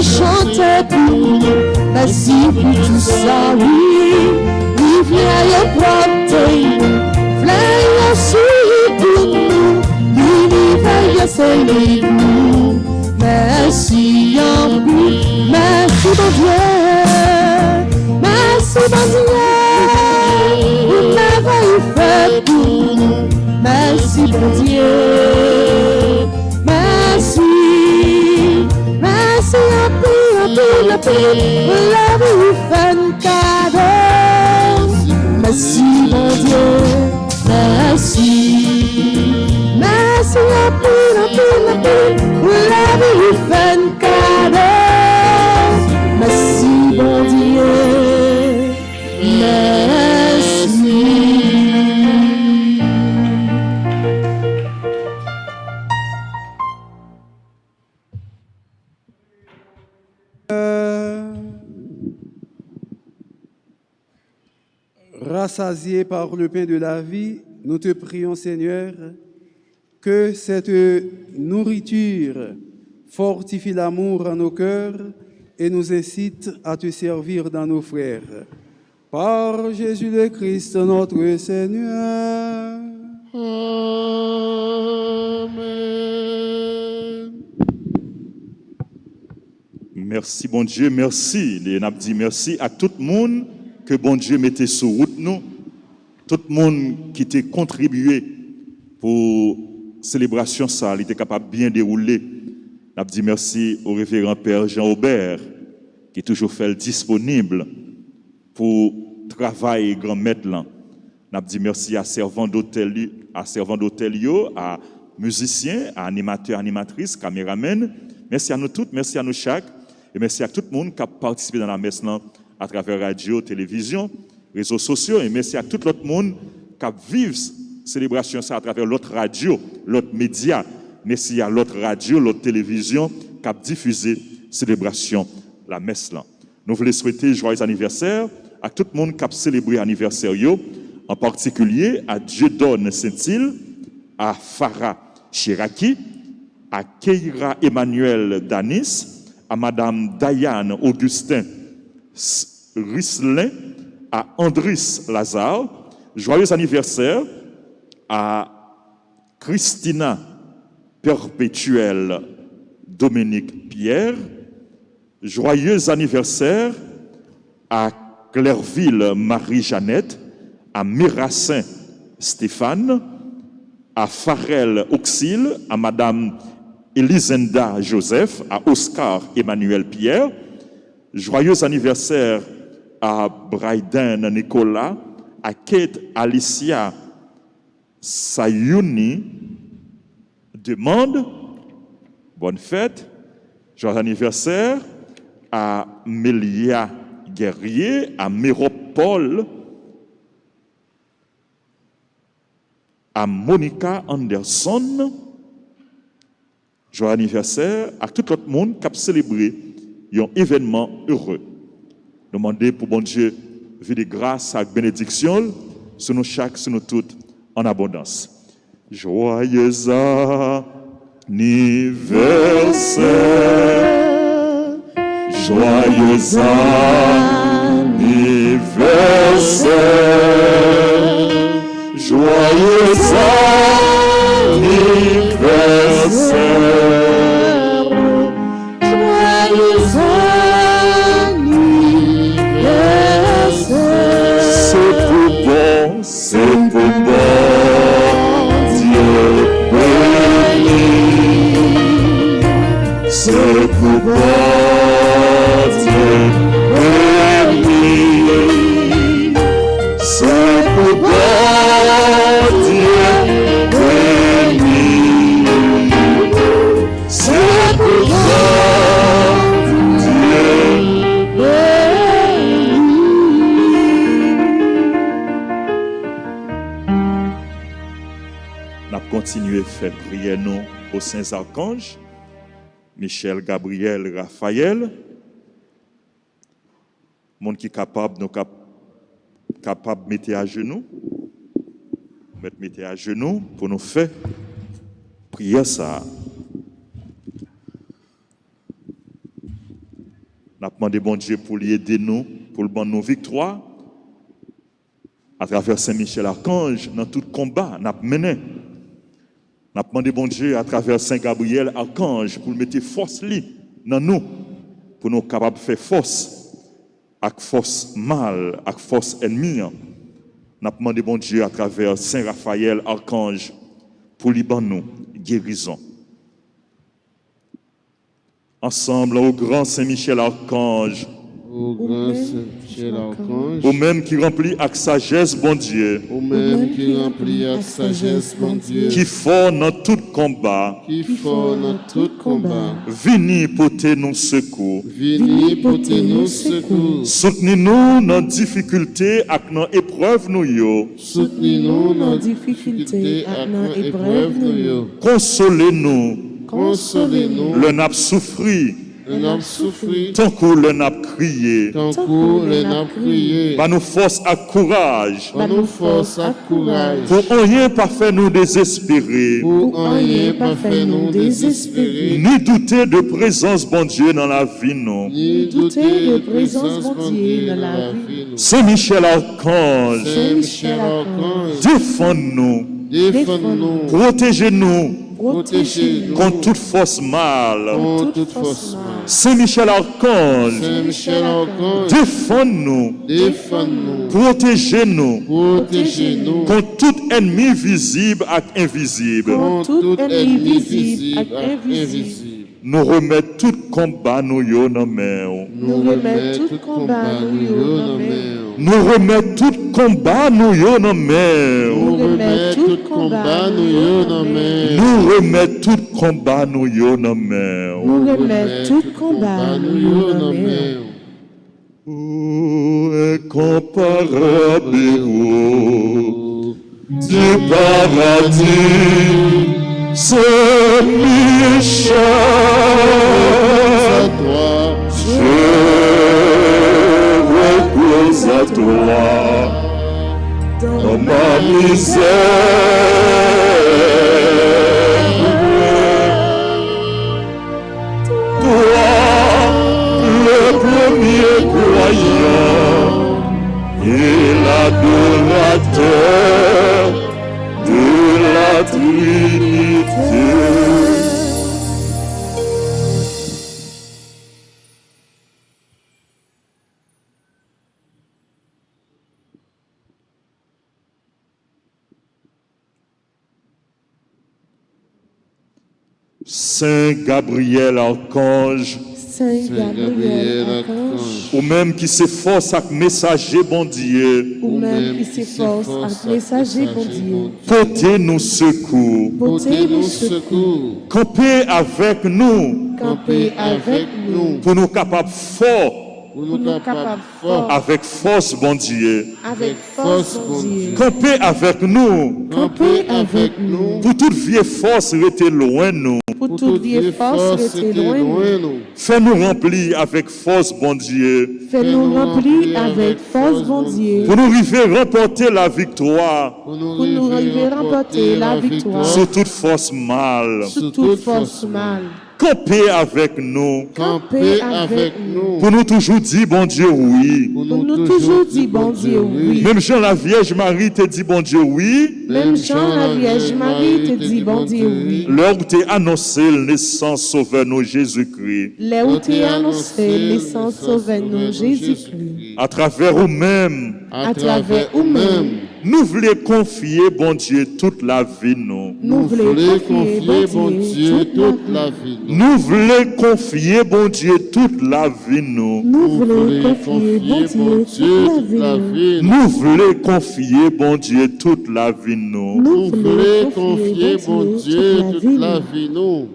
Chanter pour nous, merci pour tout ça, oui. Rivière et portée, fleur sur pour nous, l'univers c'est nous. Merci en plus, merci mon Dieu, merci mon Dieu, vous m'avez fait pour nous, merci mon Dieu, merci. Merci un peu, la vie fait un cadeau. Merci mon Dieu, merci. Merci un peu, la vie fait un cadeau. Merci mon Dieu, merci. Rassasiés par le pain de la vie, nous te prions, Seigneur, que cette nourriture fortifie l'amour en nos cœurs et nous incite à te servir dans nos frères. Par Jésus le Christ, notre Seigneur. Amen. Merci, bon Dieu, merci. Et n'a dit merci à tout le monde que bon Dieu mettait sur route nous, tout le monde qui t'a contribué pour célébration ça, il était capable de bien dérouler. N'a dit merci au révérend Père Jean Aubert qui est toujours fait disponible pour travailler grand maître là. N'a dit merci à servant d'hôtel, à musiciens, à animateurs, animatrices, caméramens. Merci à nous toutes, merci à nous chaque et merci à tout le monde qui a participé dans la messe là à travers radio, télévision, réseaux sociaux et merci à tout l'autre monde qui a vécu célébration ça à travers l'autre radio, l'autre média. Merci à l'autre radio, l'autre télévision qui a diffusé célébration la messe là. Nous voulons souhaiter joyeux anniversaire à tout le monde qui a célébré l'anniversaire, en particulier à Dieudonne Saint-Île, à Farah Chiraki, à Keira Emmanuel Danis, à Madame Diane Augustin Risselin, à Andris Lazare. Joyeux anniversaire à Christina Perpétuelle Dominique Pierre. Joyeux anniversaire à Clairville Marie-Jeannette, à Mirassin Stéphane, à Farel Auxil, à Madame Elisenda Joseph, à Oscar Emmanuel Pierre. Joyeux anniversaire à Bryden Nicolas, à Kate Alicia Sayouni. Demande, bonne fête. Joyeux anniversaire à Mélia Guerrier, à Méropole, à Monica Anderson. Joyeux anniversaire à tout le monde qui a célébré un événement heureux. Demandez pour bon Dieu, vie de grâce et bénédiction sur nous chaque, sur nous toutes, en abondance. Joyeux anniversaire, joyeux anniversaire, joyeux anniversaire. C'est pour bon Dieu. bon Dieu béni. C'est pour bon Dieu béni. N'a continué à faire prier nous aux saints archanges, Michel, Gabriel, Raphaël. Monde qui est capable, nous capable de mettre à genoux, mettre à genoux pour nous faire prier ça. Nous avons demandé bon Dieu pour aider nous, pour le donner nos victoires, à travers Saint-Michel Archange, dans tout combat, nous avons mené. Nous avons demandé bon Dieu à travers Saint-Gabriel Archange pour mettre force dans nous, pour nous capables de faire force. Avec force mal, avec force ennemie, nous avons demandé bon Dieu à travers Saint Raphaël, Archange, pour lui nous guérison. Ensemble, au grand Saint Michel Archange, Au grand Saint-Michel Archange, au même qui remplit avec sagesse, bon Dieu, au même qui remplit avec sagesse, bon Dieu, qui fort dans tout combat, qui fort dans tout combat, vini porter nos secours, vini porter nous secours, soutenez-nous dans difficulté et dans épreuve nous yo, soutenez-nous dans difficulté et dans épreuve nous yo, consolez-nous, consolez-nous, le n'a souffri, le n'a souffri, tant que le n'a crié, tant que le n'a crié, par nos forces à courage, par nos forces à courage, pour rien pas faire nous désespérer, pour rien pas faire nous désespérer, ni douter de présence bon Dieu dans la vie nous. ni douter de présence bon Dieu dans la vie nous. Saint Michel Archange, Saint-Michel Archange, défends-nous, défends-nous, protégez-nous protégez-nous contre toute force mal. contre toute force mal. Saint Michel Archange, Saint-Michel Archange, défends-nous, défends-nous, protégez-nous protégez-nous contre tout ennemi visible et invisible. contre tout ennemi visible et invisible. Nous remettons tout combat nous yo dans main. Nous remettons tout combat nous yo dans main. Nous remettons tout combat nous yo dans main. Nous remettons tout combat nous yo dans main. Nous remettons tout combat nous yo dans main. Nous remettons tout combat nous yo dans main. Où est comparable du paradis, Saint Michel, À toi, je repose à toi dans ma misère. Toi, le premier croyant et l'adorateur de la Trinité. Saint Gabriel Archange, Saint Gabriel Archange, ou même qui s'efforce avec messager bon Dieu, ou même qui s'efforce à messager bon Dieu, portez-nous secours, portez-nous secours, campez avec nous campez avec nous, pour nous capables forts pour pour nous nous capables forts, avec force bon Dieu, avec force bon Dieu, campez avec nous camper avec nous, pour toute vieille force rester loin nous, pour toute vieille force rester loin de nous. fais-nous remplir avec force bon Dieu, Fais-nous remplir avec force bon Dieu, pour nous arriver à remporter la victoire pour pour nous arriver à remporter la victoire sur toute force mal. sur toute force mal. Campez avec nous camper avec nous, pour nous toujours dire bon Dieu oui. Pour nous toujours dire bon Dieu oui. Même Jean la Vierge Marie te dit bon Dieu oui. Même Jean la Vierge Marie te dit bon Dieu oui. L'heure où t'es annoncé la naissance sauveur nous Jésus-Christ. Là où t'es annoncé naissance sauveur nous Jésus-Christ. à travers vous-même, à travers vous-même, nous voulons confier, bon Dieu, toute la vie, nous. nous voulons confier, bon Dieu, toute la vie. Nous voulons confier, bon Dieu, toute la vie, nous. Nous voulons confier, bon Dieu, toute la vie. Nous voulons confier, bon Dieu, toute la vie, nous. Nous voulons confier, bon Dieu, toute la vie. nous.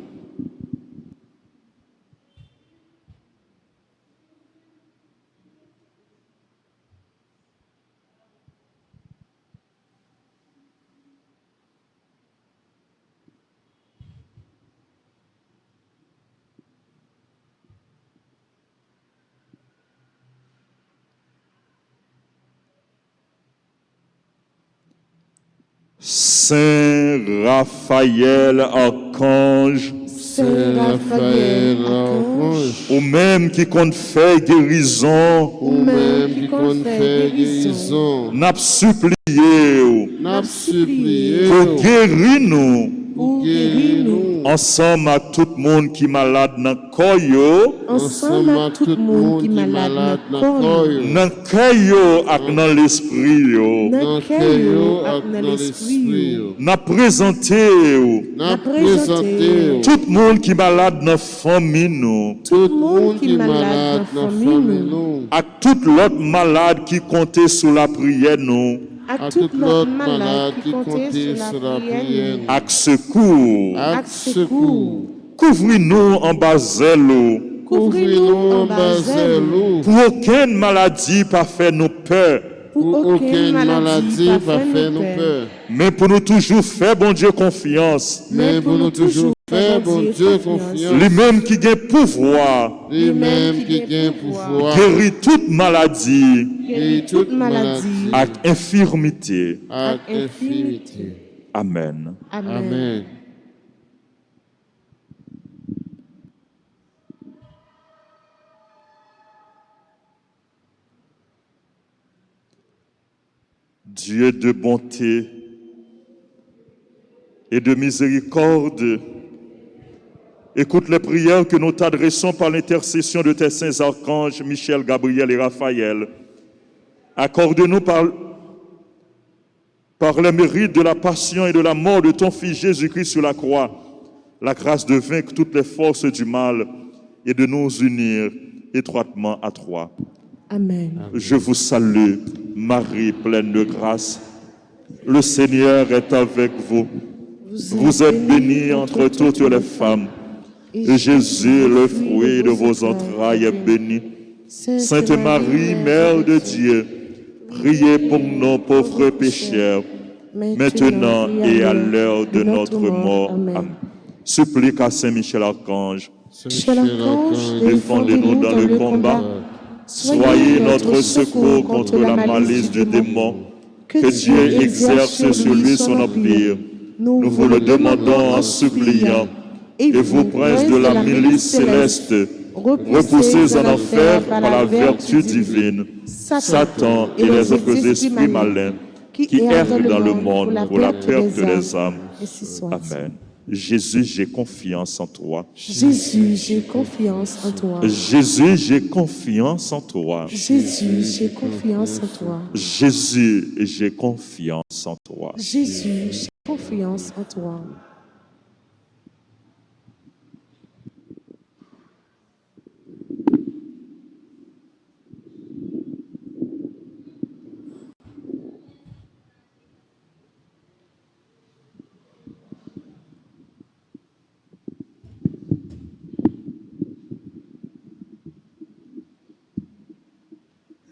Saint Raphaël, archange, Saint Raphaël, archange, ou même qui compte faire guérison, Ou même qui compte faire guérison. n'a supplié, N'a supplié pour guérir nous, pour guérir nous, ensemble à tout le monde qui est malade dans le corps, ensemble à tout le monde qui est malade dans le corps, dans le cœur et dans l'esprit. dans le cœur et dans l'esprit. N'a présenté N'a présenté tout le monde qui est malade dans la famille, nous, Tout le monde qui est malade dans la famille, nous. à tout l'autre malade qui comptait sur la prière, nous, à tout l'autre malade qui comptait sur la prière, avec secours. avec secours. Couvrez-nous en bas zèle, Couvrez-nous en bas zèle, pour aucune maladie pas faire nous peur, pour aucune maladie pas faire nous peur. mais pour nous toujours faire, bon Dieu, confiance. Mais pour nous toujours faire, bon Dieu, confiance. Lui-même qui a pouvoir, Lui-même qui a pouvoir guérir toute maladie Guérir toute maladie, et infirmité. à infimité. Amen. Amen. Amen. Dieu de bonté et de miséricorde, écoute les prières que nous t'adressons par l'intercession de tes saints archanges Michel, Gabriel et Raphaël. Accorde-nous par le mérite de la passion et de la mort de ton Fils Jésus-Christ sur la croix, la grâce de vaincre toutes les forces du mal et de nous unir étroitement à toi. Amen. Je vous salue, Marie pleine de grâce. Le Seigneur est avec vous. Vous êtes bénie entre toutes les femmes. Et Jésus, le fruit de vos entrailles, est béni. Sainte Marie, Mère de Dieu, priez pour nos pauvres pécheurs, maintenant et à l'heure de notre mort. Amen. Supplique à Saint Michel Archange, Michel Archange, défendez-nous dans le combat. Soyez notre secours contre la malice du démon. Que Dieu exerce sur lui son empire. Nous vous le demandons en suppliant. Et vous, princes de la milice céleste, repoussés en enfer par la vertu divine, Satan et les autres esprits malins qui errent dans le monde pour la perte des âmes. Amen. Jésus, j'ai confiance en toi. Jésus, j'ai confiance en toi. Jésus, j'ai confiance en toi. Jésus, j'ai confiance en toi. Jésus, j'ai confiance en toi. Jésus, j'ai confiance en toi.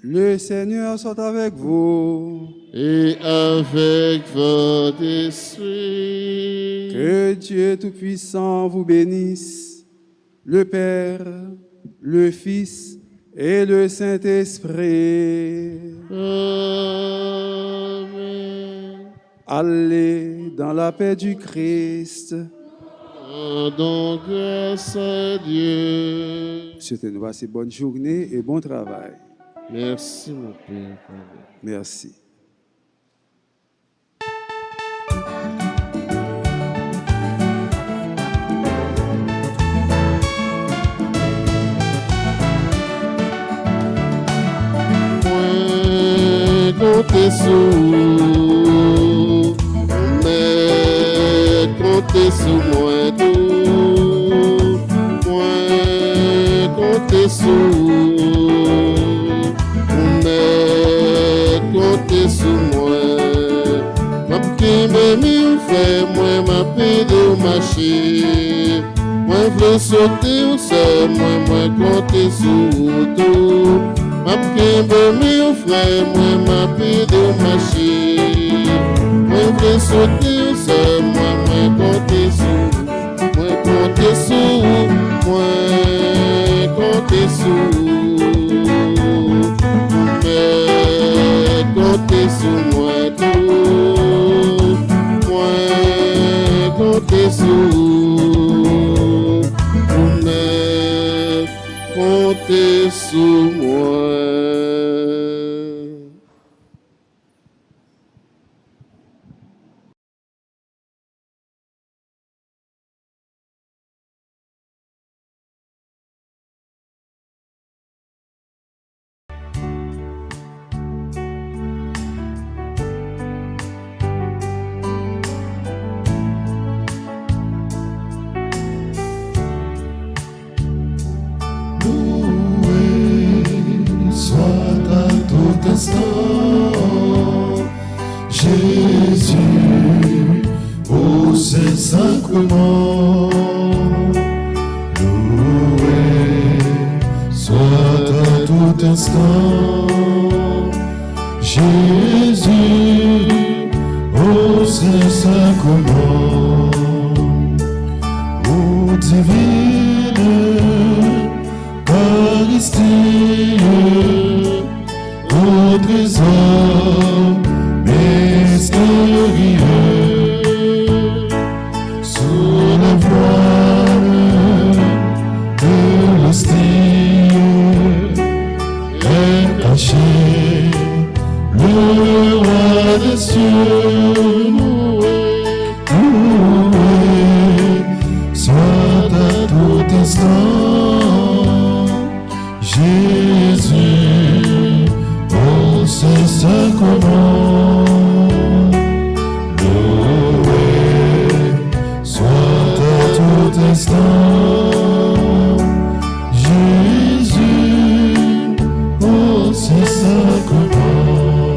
Le Seigneur soit avec vous. Et avec votre esprit. Que Dieu Tout-Puissant vous bénisse, le Père, le Fils et le Saint-Esprit. Amen. Allez dans la paix du Christ. Rendons grâce à Dieu. Souhaitez-nous passer bonne journée et bon travail. Merci, mon Père. Merci. compter sur vous. Mais compter sur moi tout. Moi compter sur vous. Mais compter sur moi. Ma petite mamie fait moi ma paix de marcher. Moi veux sauter au sol, moi compter sur tout. Ma petite mamie frère, moi ma paix de marcher. Moi veux sauter au sol, moi compter sur. Moi compter sur, moi compter sur. Mais compter sur moi tout. Moi compter sur. Comptez sur moi. Jésus, au Saint-Sacrement, loué soit à tout instant. Jésus, au Saint-Sacrement, ô divine Eucharistie, au trésor mystérieux, sous la voile de l'hostie est caché le roi des cieux. Loué soit à tout instant Jésus au Saint-Sacrement. Loué soit à tout instant Jésus au Saint-Sacrement.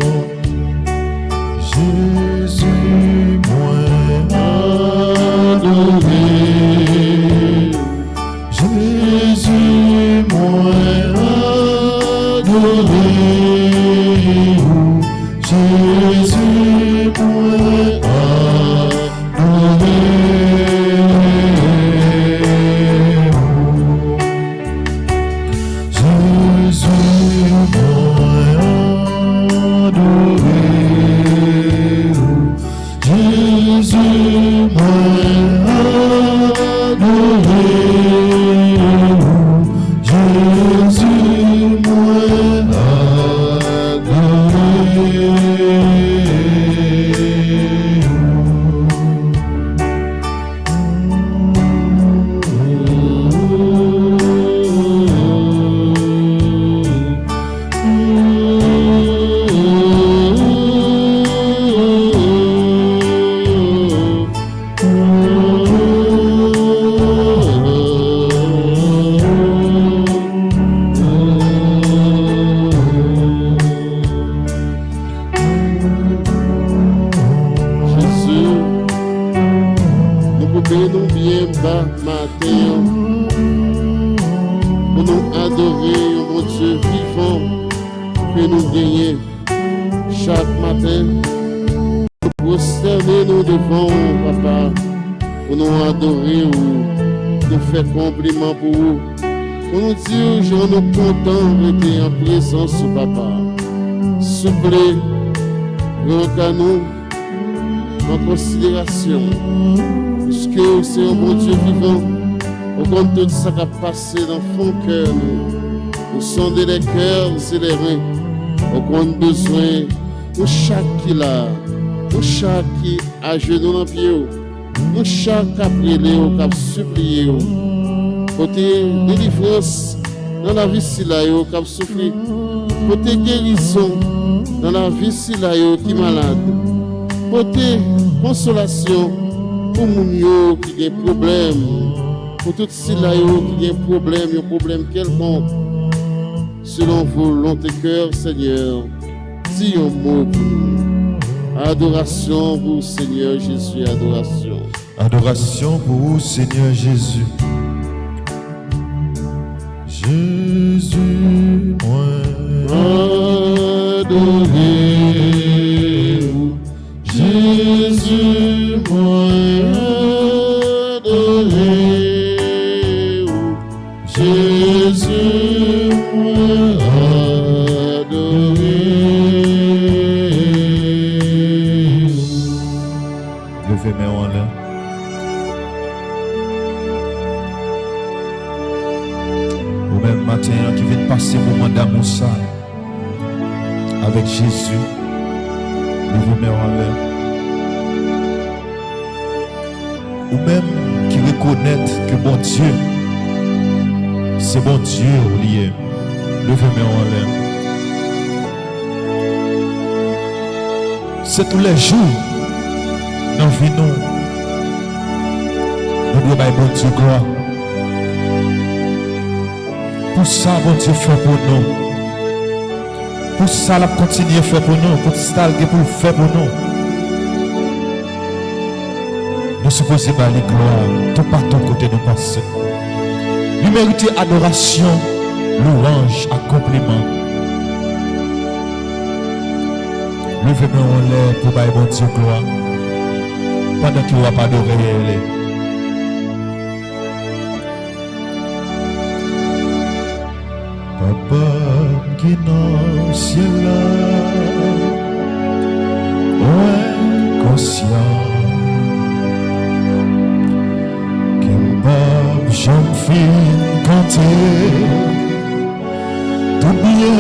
Jésus moins adoré, Jésus moins adoré, Jésus moins adoré. Jésus moins adoré, Jésus moins adoré, Jésus moins nous bien bas matin pour nous adorer mon Dieu vivant que nous gagnons chaque matin, pour prosterner nous devant Papa, pour nous adorer ou nous faire compliment pour vous, pour nous dire je nous content d'être en présence de Papa. S'il vous plaît, prenez nous en considération, puisque c'est un bon Dieu vivant, au compte de tout ça qui a passé dans le cœur, nous sondez les cœurs et les reins, au compte besoin, nous chaque qui l'a, nous chaque qui a genoux dans le pied, nous chaque qui a prié, qui a supplié, côté délivrance dans la vie, qui a souffert, côté guérison, dans la vie si là yo qui malade. Portez consolation pour moun yo qui a problème. Pour tout si là yo qui a un problème quelconque. Selon volonté cœur, Seigneur, dis un mot pour nous. Adoration pour Seigneur Jésus, adoration. Adoration pour Seigneur Jésus. Jésus, moi, adorez-vous. Jésus, moi, adorez-vous. Jésus, moi, adorez-vous. levez mes mains en l'air. Ou même matin qui vient passer moment d'amour ça avec Jésus, levez mes mains en l'air. Ou même qui reconnaît que bon Dieu, c'est bon Dieu lié, levez mes mains en l'air. C'est tous les jours dans la vie nous devons donner bon Dieu gloire. Pour ça, bon Dieu fait pour nous. Pour ça, il continue à faire pour nous. Pour ça, il pour faire pour nous. Nous supposons que les gloires, tout partout côté nous passer. Nous méritons adoration, louange, accomplissement. Levez-nous en l'air pour bailler bon Dieu gloire. Pendant qu'il va pas adorer elle. Papa qui dans le ciel là, ouais, conscient, qui m'a jamais fait canter, tout bien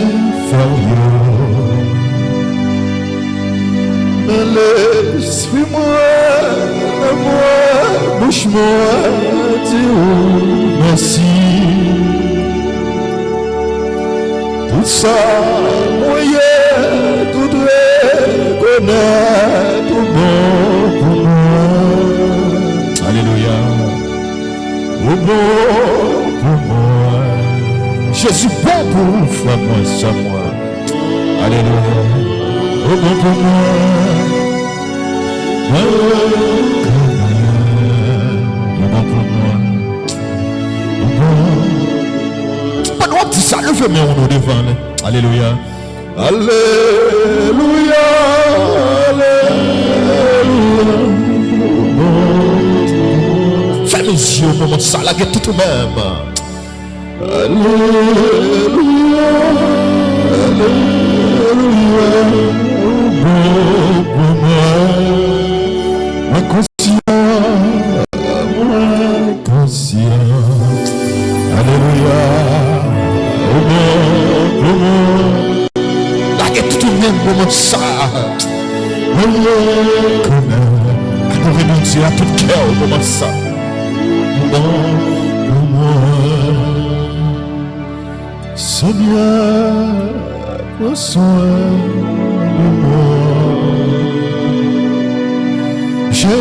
faire yo. Laisse-moi, bouche-moi, dis merci. Tout ça, moyen, tout reconnaître, tout bon pour moi. Alléluia. Au bon pour moi. Jésus bon pour foi, moi, ça moi. Alléluia. Au bon pour moi. Au bon pour moi. Au bon. Ça le fait, mais on nous devant. Alléluia. Alléluia. Alléluia. Fais mes yeux au moment de ça, la guette tout même. Alléluia. Alléluia. Moi conscient. Alléluia. Moment ça, adorer mon Dieu à tout cœur au moment ça. Bon pour moi, Seigneur, prends soin de moi. J'ai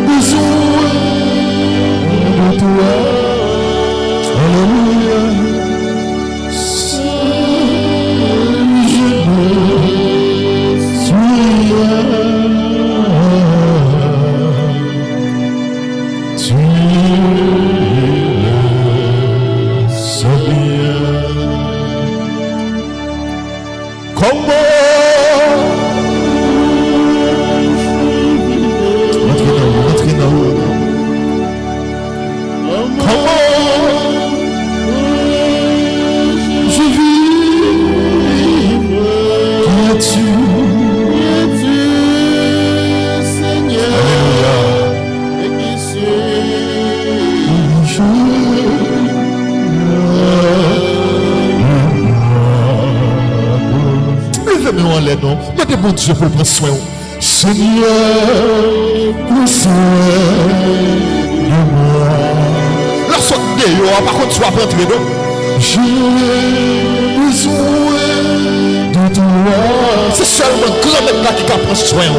besoin de toi. Alléluia. Mettez bon Dieu pour le prendre soin. Seigneur, prends soin de moi. La sorte de yo, par contre, tu vas rentrer donc. J'ai besoin de toi. C'est seulement grand maître là qui prend soin.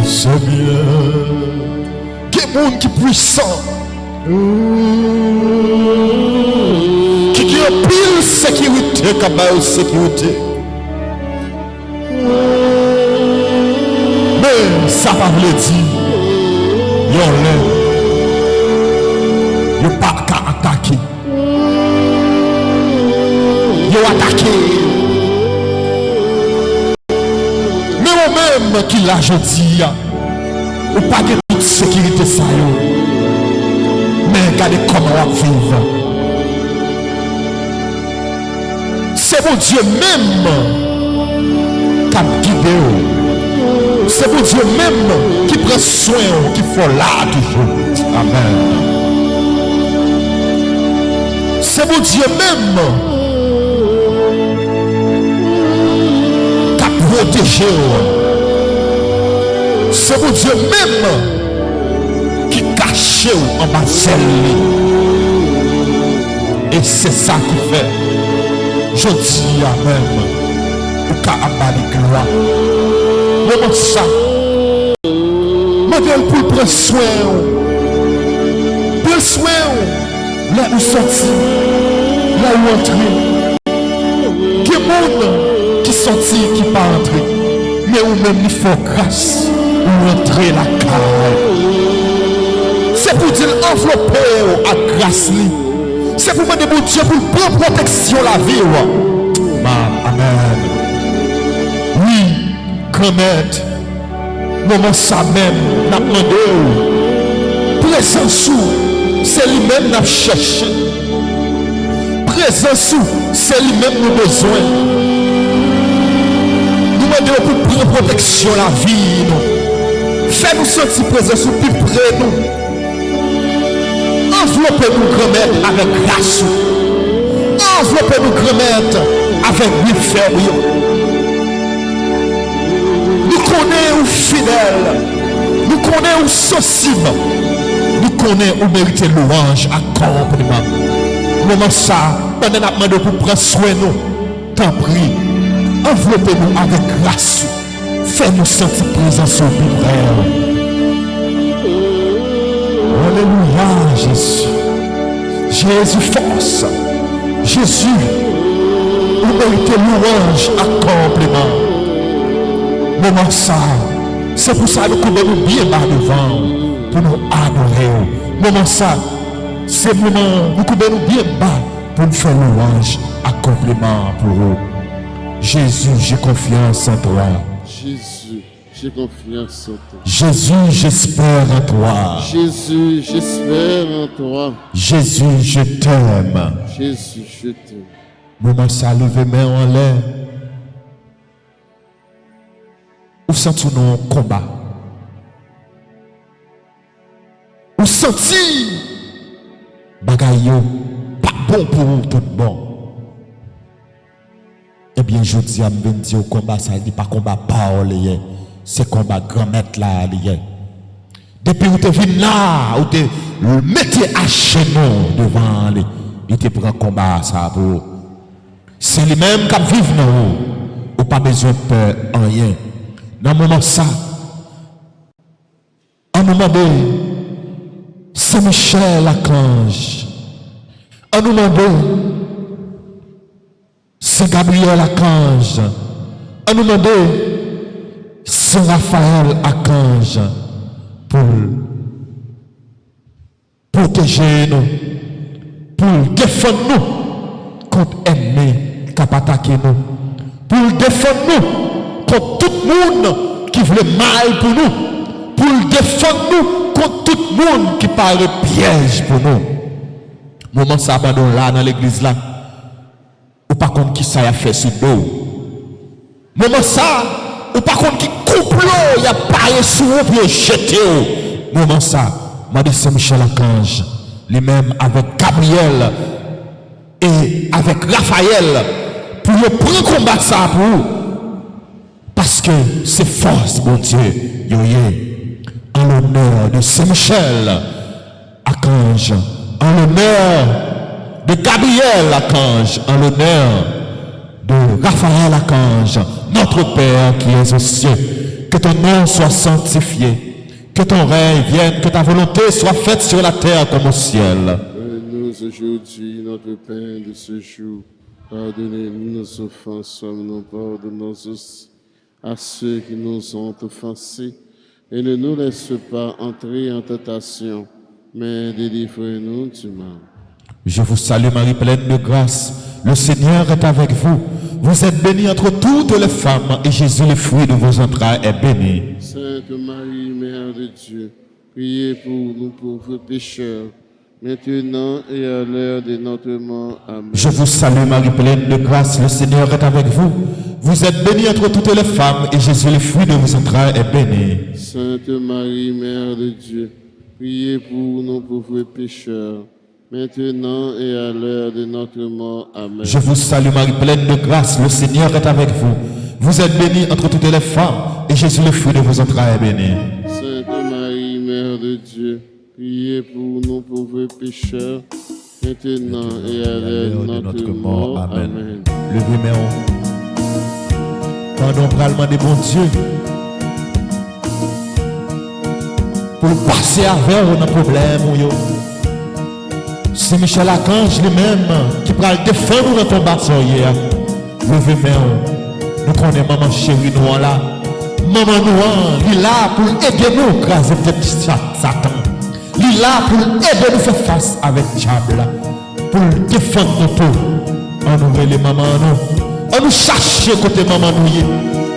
C'est bien. Quel monde qui est puissant. Qui a pile sécurité comme sécurité. Mais ça va le dire. Yo pas qu'à attaquer. Yo attaquer. Mais moi-même qui l'a je dis, ou pas de toute sécurité ça yo. Mais regardez comment on vit. C'est mon Dieu même qui a guidé. C'est mon Dieu même qui prend soin, qui fait là toujours. Amen. C'est mon Dieu même qui a protégé. C'est mon Dieu même qui cache en bas de et c'est ça qui fait. Je dis Amen. Ou qu'à abattre gloire. Moment ça. Modèle pour prendre soin. Prendre soin. Là où sorti. Là où entrer. Quel monde qui sorti, qui pas entrer. Mais ou même il faut grâce. Ou entrer la caille. C'est pour dire envelopper à grâce. C'est pour demander mon Dieu pour prendre protection la vie. Amen. Oui, grand-mère, moment ça même, n'a demandé. Présence, c'est lui-même n'a cherché. Présence, c'est lui-même nos besoins. Nous demandons pour prendre protection la vie. Fais-nous sentir présence plus près de nous. Enveloppez-nous, grand-mère, avec grâce. Enveloppez-nous, grand-mère, avec lui ferme. Nous connaissons fidèles. Nous connaissons sensibles. Nous connaissons où mériter louange, accompagnement. Moment ça, pendant qu'on demande pour prendre soin de nous, t'en prie, enveloppez-nous avec grâce. Fais-nous sentir présence au frère. Alléluia, Jésus. Jésus force. Jésus, vous méritez louange, accompagnement. Moment ça, c'est pour ça que nous nous bien bas devant pour nous adorer. Moment ça, c'est le moment où nous nous bien bas pour nous faire louange, accompagnement pour vous. Jésus, j'ai confiance en toi. Jésus, j'ai confiance en toi. Jésus, j'espère en toi. Jésus, j'espère en toi. Jésus, je t'aime. Jésus, je t'aime. Moment ça, levez main en l'air. Où sentons-nous combat? Où senti bagaille pas bon pour tout bon? Eh bien, je dis à me dire au combat, ça dit pas combat parole, c'est combat grand-maître là. Depuis où tu viens là, où tu mettez à genoux devant lui, il te prend combat ça pour. C'est lui-même qui vit dans vous, ou pas besoin de peur en rien. Dans le moment ça, en moment donné, c'est Michel l'archange. En moment donné, c'est Gabriel l'archange. En moment donné, c'est Raphaël l'archange pour protéger nous, pour défendre nous contre l'ennemi qui a attaqué nous, pour défendre nous contre tout le monde qui voulait mal pour nous, pour défendre nous contre tout le monde qui paraît piège pour nous. Moment ça abandonne là dans l'église là, ou pas contre qui ça a fait sous dos. Moment ça, ou pas contre qui coupe l'eau, il a paré sous vous pour jeter. Moment ça, m'a dit Saint Michel l'archange, lui-même avec Gabriel et avec Raphaël, pour prendre combat ça pour vous. Parce que c'est force, mon Dieu, en l'honneur de Saint-Michel, archange, en l'honneur de Gabriel, archange, en l'honneur de Raphaël, archange, notre Père qui es aux cieux, que ton nom soit sanctifié, que ton règne vienne, que ta volonté soit faite sur la terre comme au ciel. Donne-nous aujourd'hui notre pain de ce jour. Pardonnez-nous nos offenses, comme nous pardonnons aussi à ceux qui nous ont offensés. Et ne nous laisse pas entrer en tentation, mais délivre-nous du mal. Je vous salue Marie, pleine de grâce. Le Seigneur est avec vous. Vous êtes bénie entre toutes les femmes, et Jésus, le fruit de vos entrailles, est béni. Sainte Marie, Mère de Dieu, priez pour nous pauvres pécheurs, maintenant et à l'heure de notre mort. Amen. Je vous salue Marie, pleine de grâce. Le Seigneur est avec vous. Vous êtes bénie entre toutes les femmes, et Jésus, le fruit de vos entrailles, est béni. Sainte Marie, Mère de Dieu, priez pour nous pauvres pécheurs, maintenant et à l'heure de notre mort. Amen. Je vous salue Marie, pleine de grâce. Le Seigneur est avec vous. Vous êtes bénie entre toutes les femmes, et Jésus, le fruit de vos entrailles, est béni. Sainte Marie, Mère de Dieu, priez pour nous pauvres pécheurs, maintenant et à l'heure de notre mort. Amen. Levez mes mains. Pendant le demander bon Dieu pour passer avec vous dans le problème. C'est Michel Archange lui-même qui va le défendre dans ton bâton hier. Levez mes mains. Nous connaissons maman chérie nous là. Maman nous, il est là pour aider nous à craser Satan. Il est là pour aider nous à faire face avec le diable. Pour défendre nous tout. On ouvre les mamans nous. On nous cherche côté maman nous.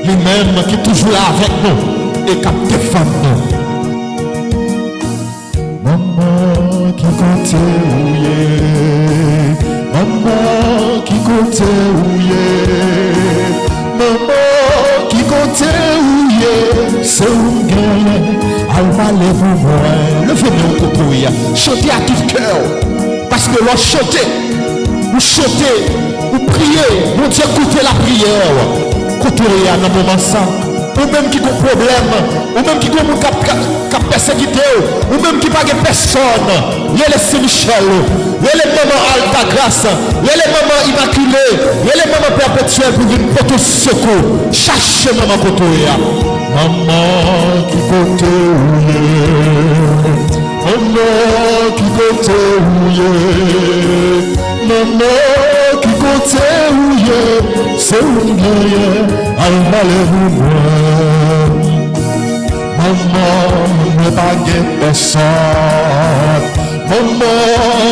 Lui-même qui est toujours là avec nous et qui défend nous. Maman qui compte ouillé. Maman qui compte ouillé. Maman qui compte ouillé. C'est un gain. Alma lève-moi. Levez-moi au côté. Chantez à tout cœur. Parce que l'on chantait. Vous chantez. Vous priez. Vous écoutez la prière. Côté à un moment ça. Ou même qui a un problème, ou même qui a un persécuté, ou même qui n'a pas personne. Il y a les Saint-Michel, il y a les mamans Alta Grâce, il y a les mamans Immaculées, il y a les mamans perpétuelles pour venir pour tout secours. Cherchez maman Kotoya. Maman qui côté ouillé. Maman qui côté ouillé. Maman qui côté ouillé. C'est une guerrière, elle m'a levé moi. Maman, ne pas guère personne. Maman,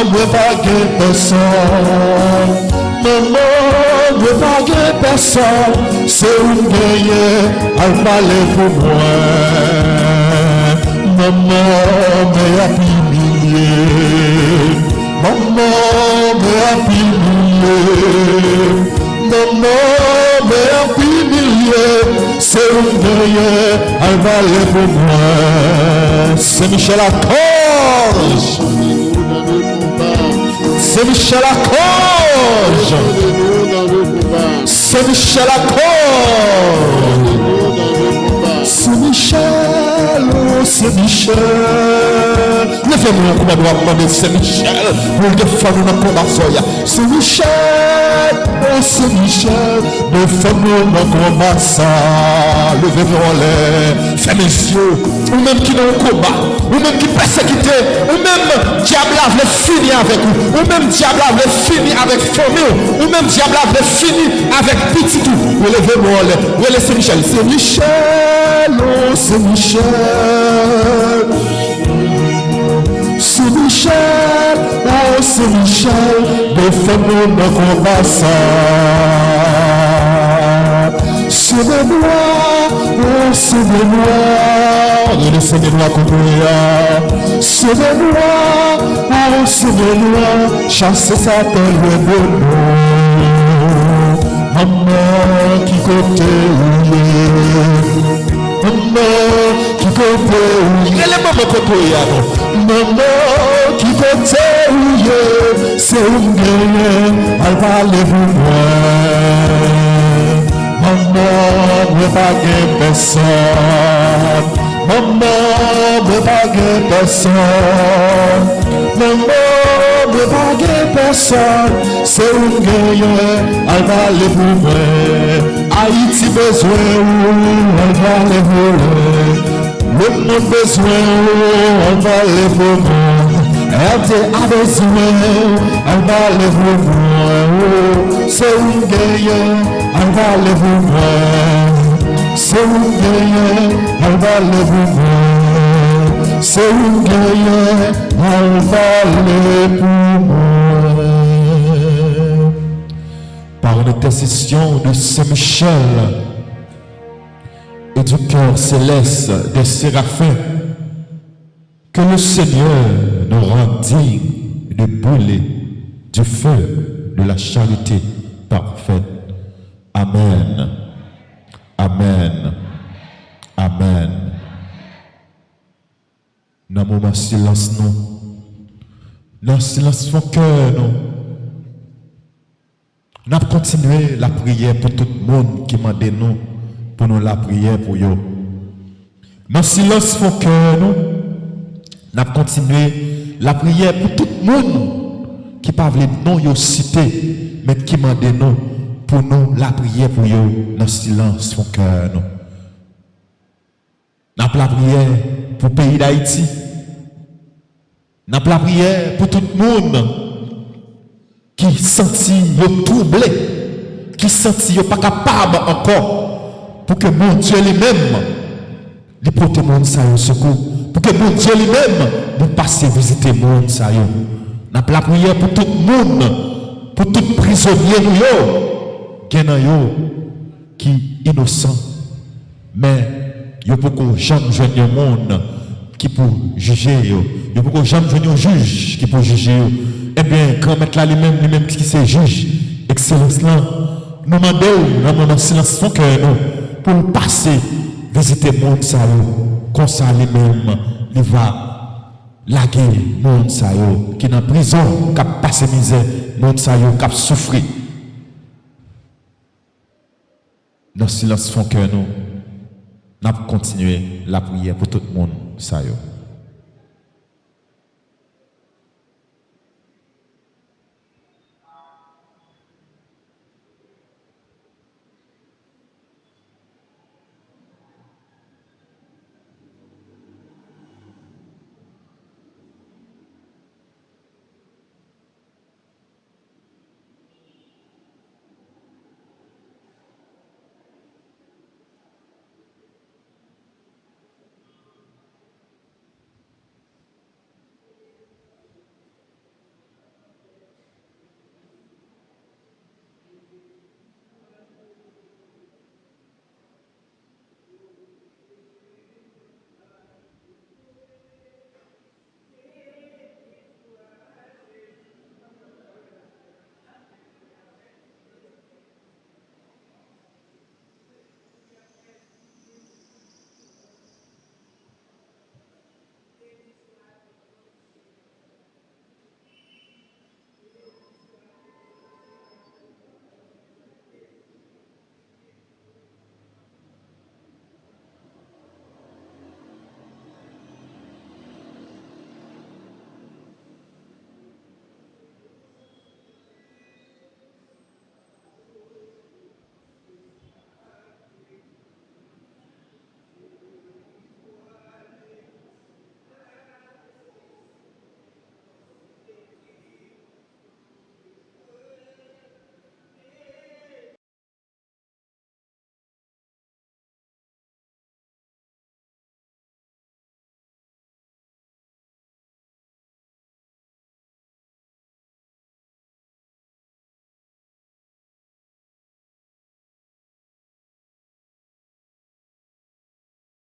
ne pas guère personne. Maman, ne pas guère personne. C'est une guerrière, elle m'a levé moi. Maman, me a humilié. Maman, me a humilié. Maman, mère humiliée, c'est une guerrière, elle va lever moi. C'est Michel Archange. C'est Michel Archange. C'est Michel Archange. C'est Michel, oh c'est Michel. Levez-moi comme on doit demander, c'est Michel pour défendre notre combat. C'est Michel, oh c'est Michel, défendre notre combat. Levez-moi en l'air, fermez les yeux, ou même qui n'ont un combat, ou même qui persécuté, ou même diable veut finir avec vous, ou même diable veut finir avec famille, ou même diable veut finir avec petit tout. Levez-moi en l'air, c'est Michel, c'est Michel. Oh, c'est Michel, c'est Michel, oh, c'est Michel, défends-nous dans le combat. Sauvez-moi, oh, sauvez-moi, laissez-moi contre lui. Sauvez-moi, oh, sauvez-moi, chassez Satan loin de nous. Maman qui côté maman qui côté ouillé, elle est maman côté ouillé. Maman qui côté ouillé, c'est une guerrière, elle va lever moi. Maman, me pas personne. Maman, me pas personne. Maman, me pas personne. C'est un gagnant, elle va les pour Haïti besoin, elle va les voler. Le monde besoin, elle va les voler. Elle a besoin, elle va les voler. C'est un gagnant, elle va les voler. C'est un gagnant, elle va les voler. C'est un gagnant, elle va les voler. Par l'intercession de Saint-Michel et du cœur céleste des séraphins, que le Seigneur nous rende dignes de brûler du feu de la charité parfaite. Amen. Amen. Amen. Dans le moment silence, nous. Dans le silence, mon cœur, nous. Nous avons continué la prière pour tout le monde qui m'a dit nous, pour nous la prière pour eux. Dans le silence, mon cœur, nous avons continué la prière pour tout le monde qui parle non yo cité, mais qui m'a dit nous, pour nous la prière pour eux. Dans le silence, mon cœur, nous. Nous avons la prière pour le pays d'Haïti. Nous avons la prière pour tout le monde qui sentit yo troublé, qui sentit yo pas capable encore pour que mon Dieu lui-même lui porte monde ça au secours, pour que mon Dieu lui-même lui passe visiter monde ça yo. N'a la prière pour tout le monde, pour tout prisonnier nous yo, qui innocent, mais yo pour qu'on jamais joindre monde qui pour juger yo, yo pour qu'on jamais joindre un juge qui pour juger yo. Eh bien, quand mettre là lui-même qui se juge, excellence là, nous demandons dans silence son cœur pour passer, visiter le monde ça comme ça lui-même, il va laguer le monde ça qui est en prison, qui a passé misère, le monde ça qui a souffert. Dans silence son cœur nous avons continué la prière pour tout le monde ça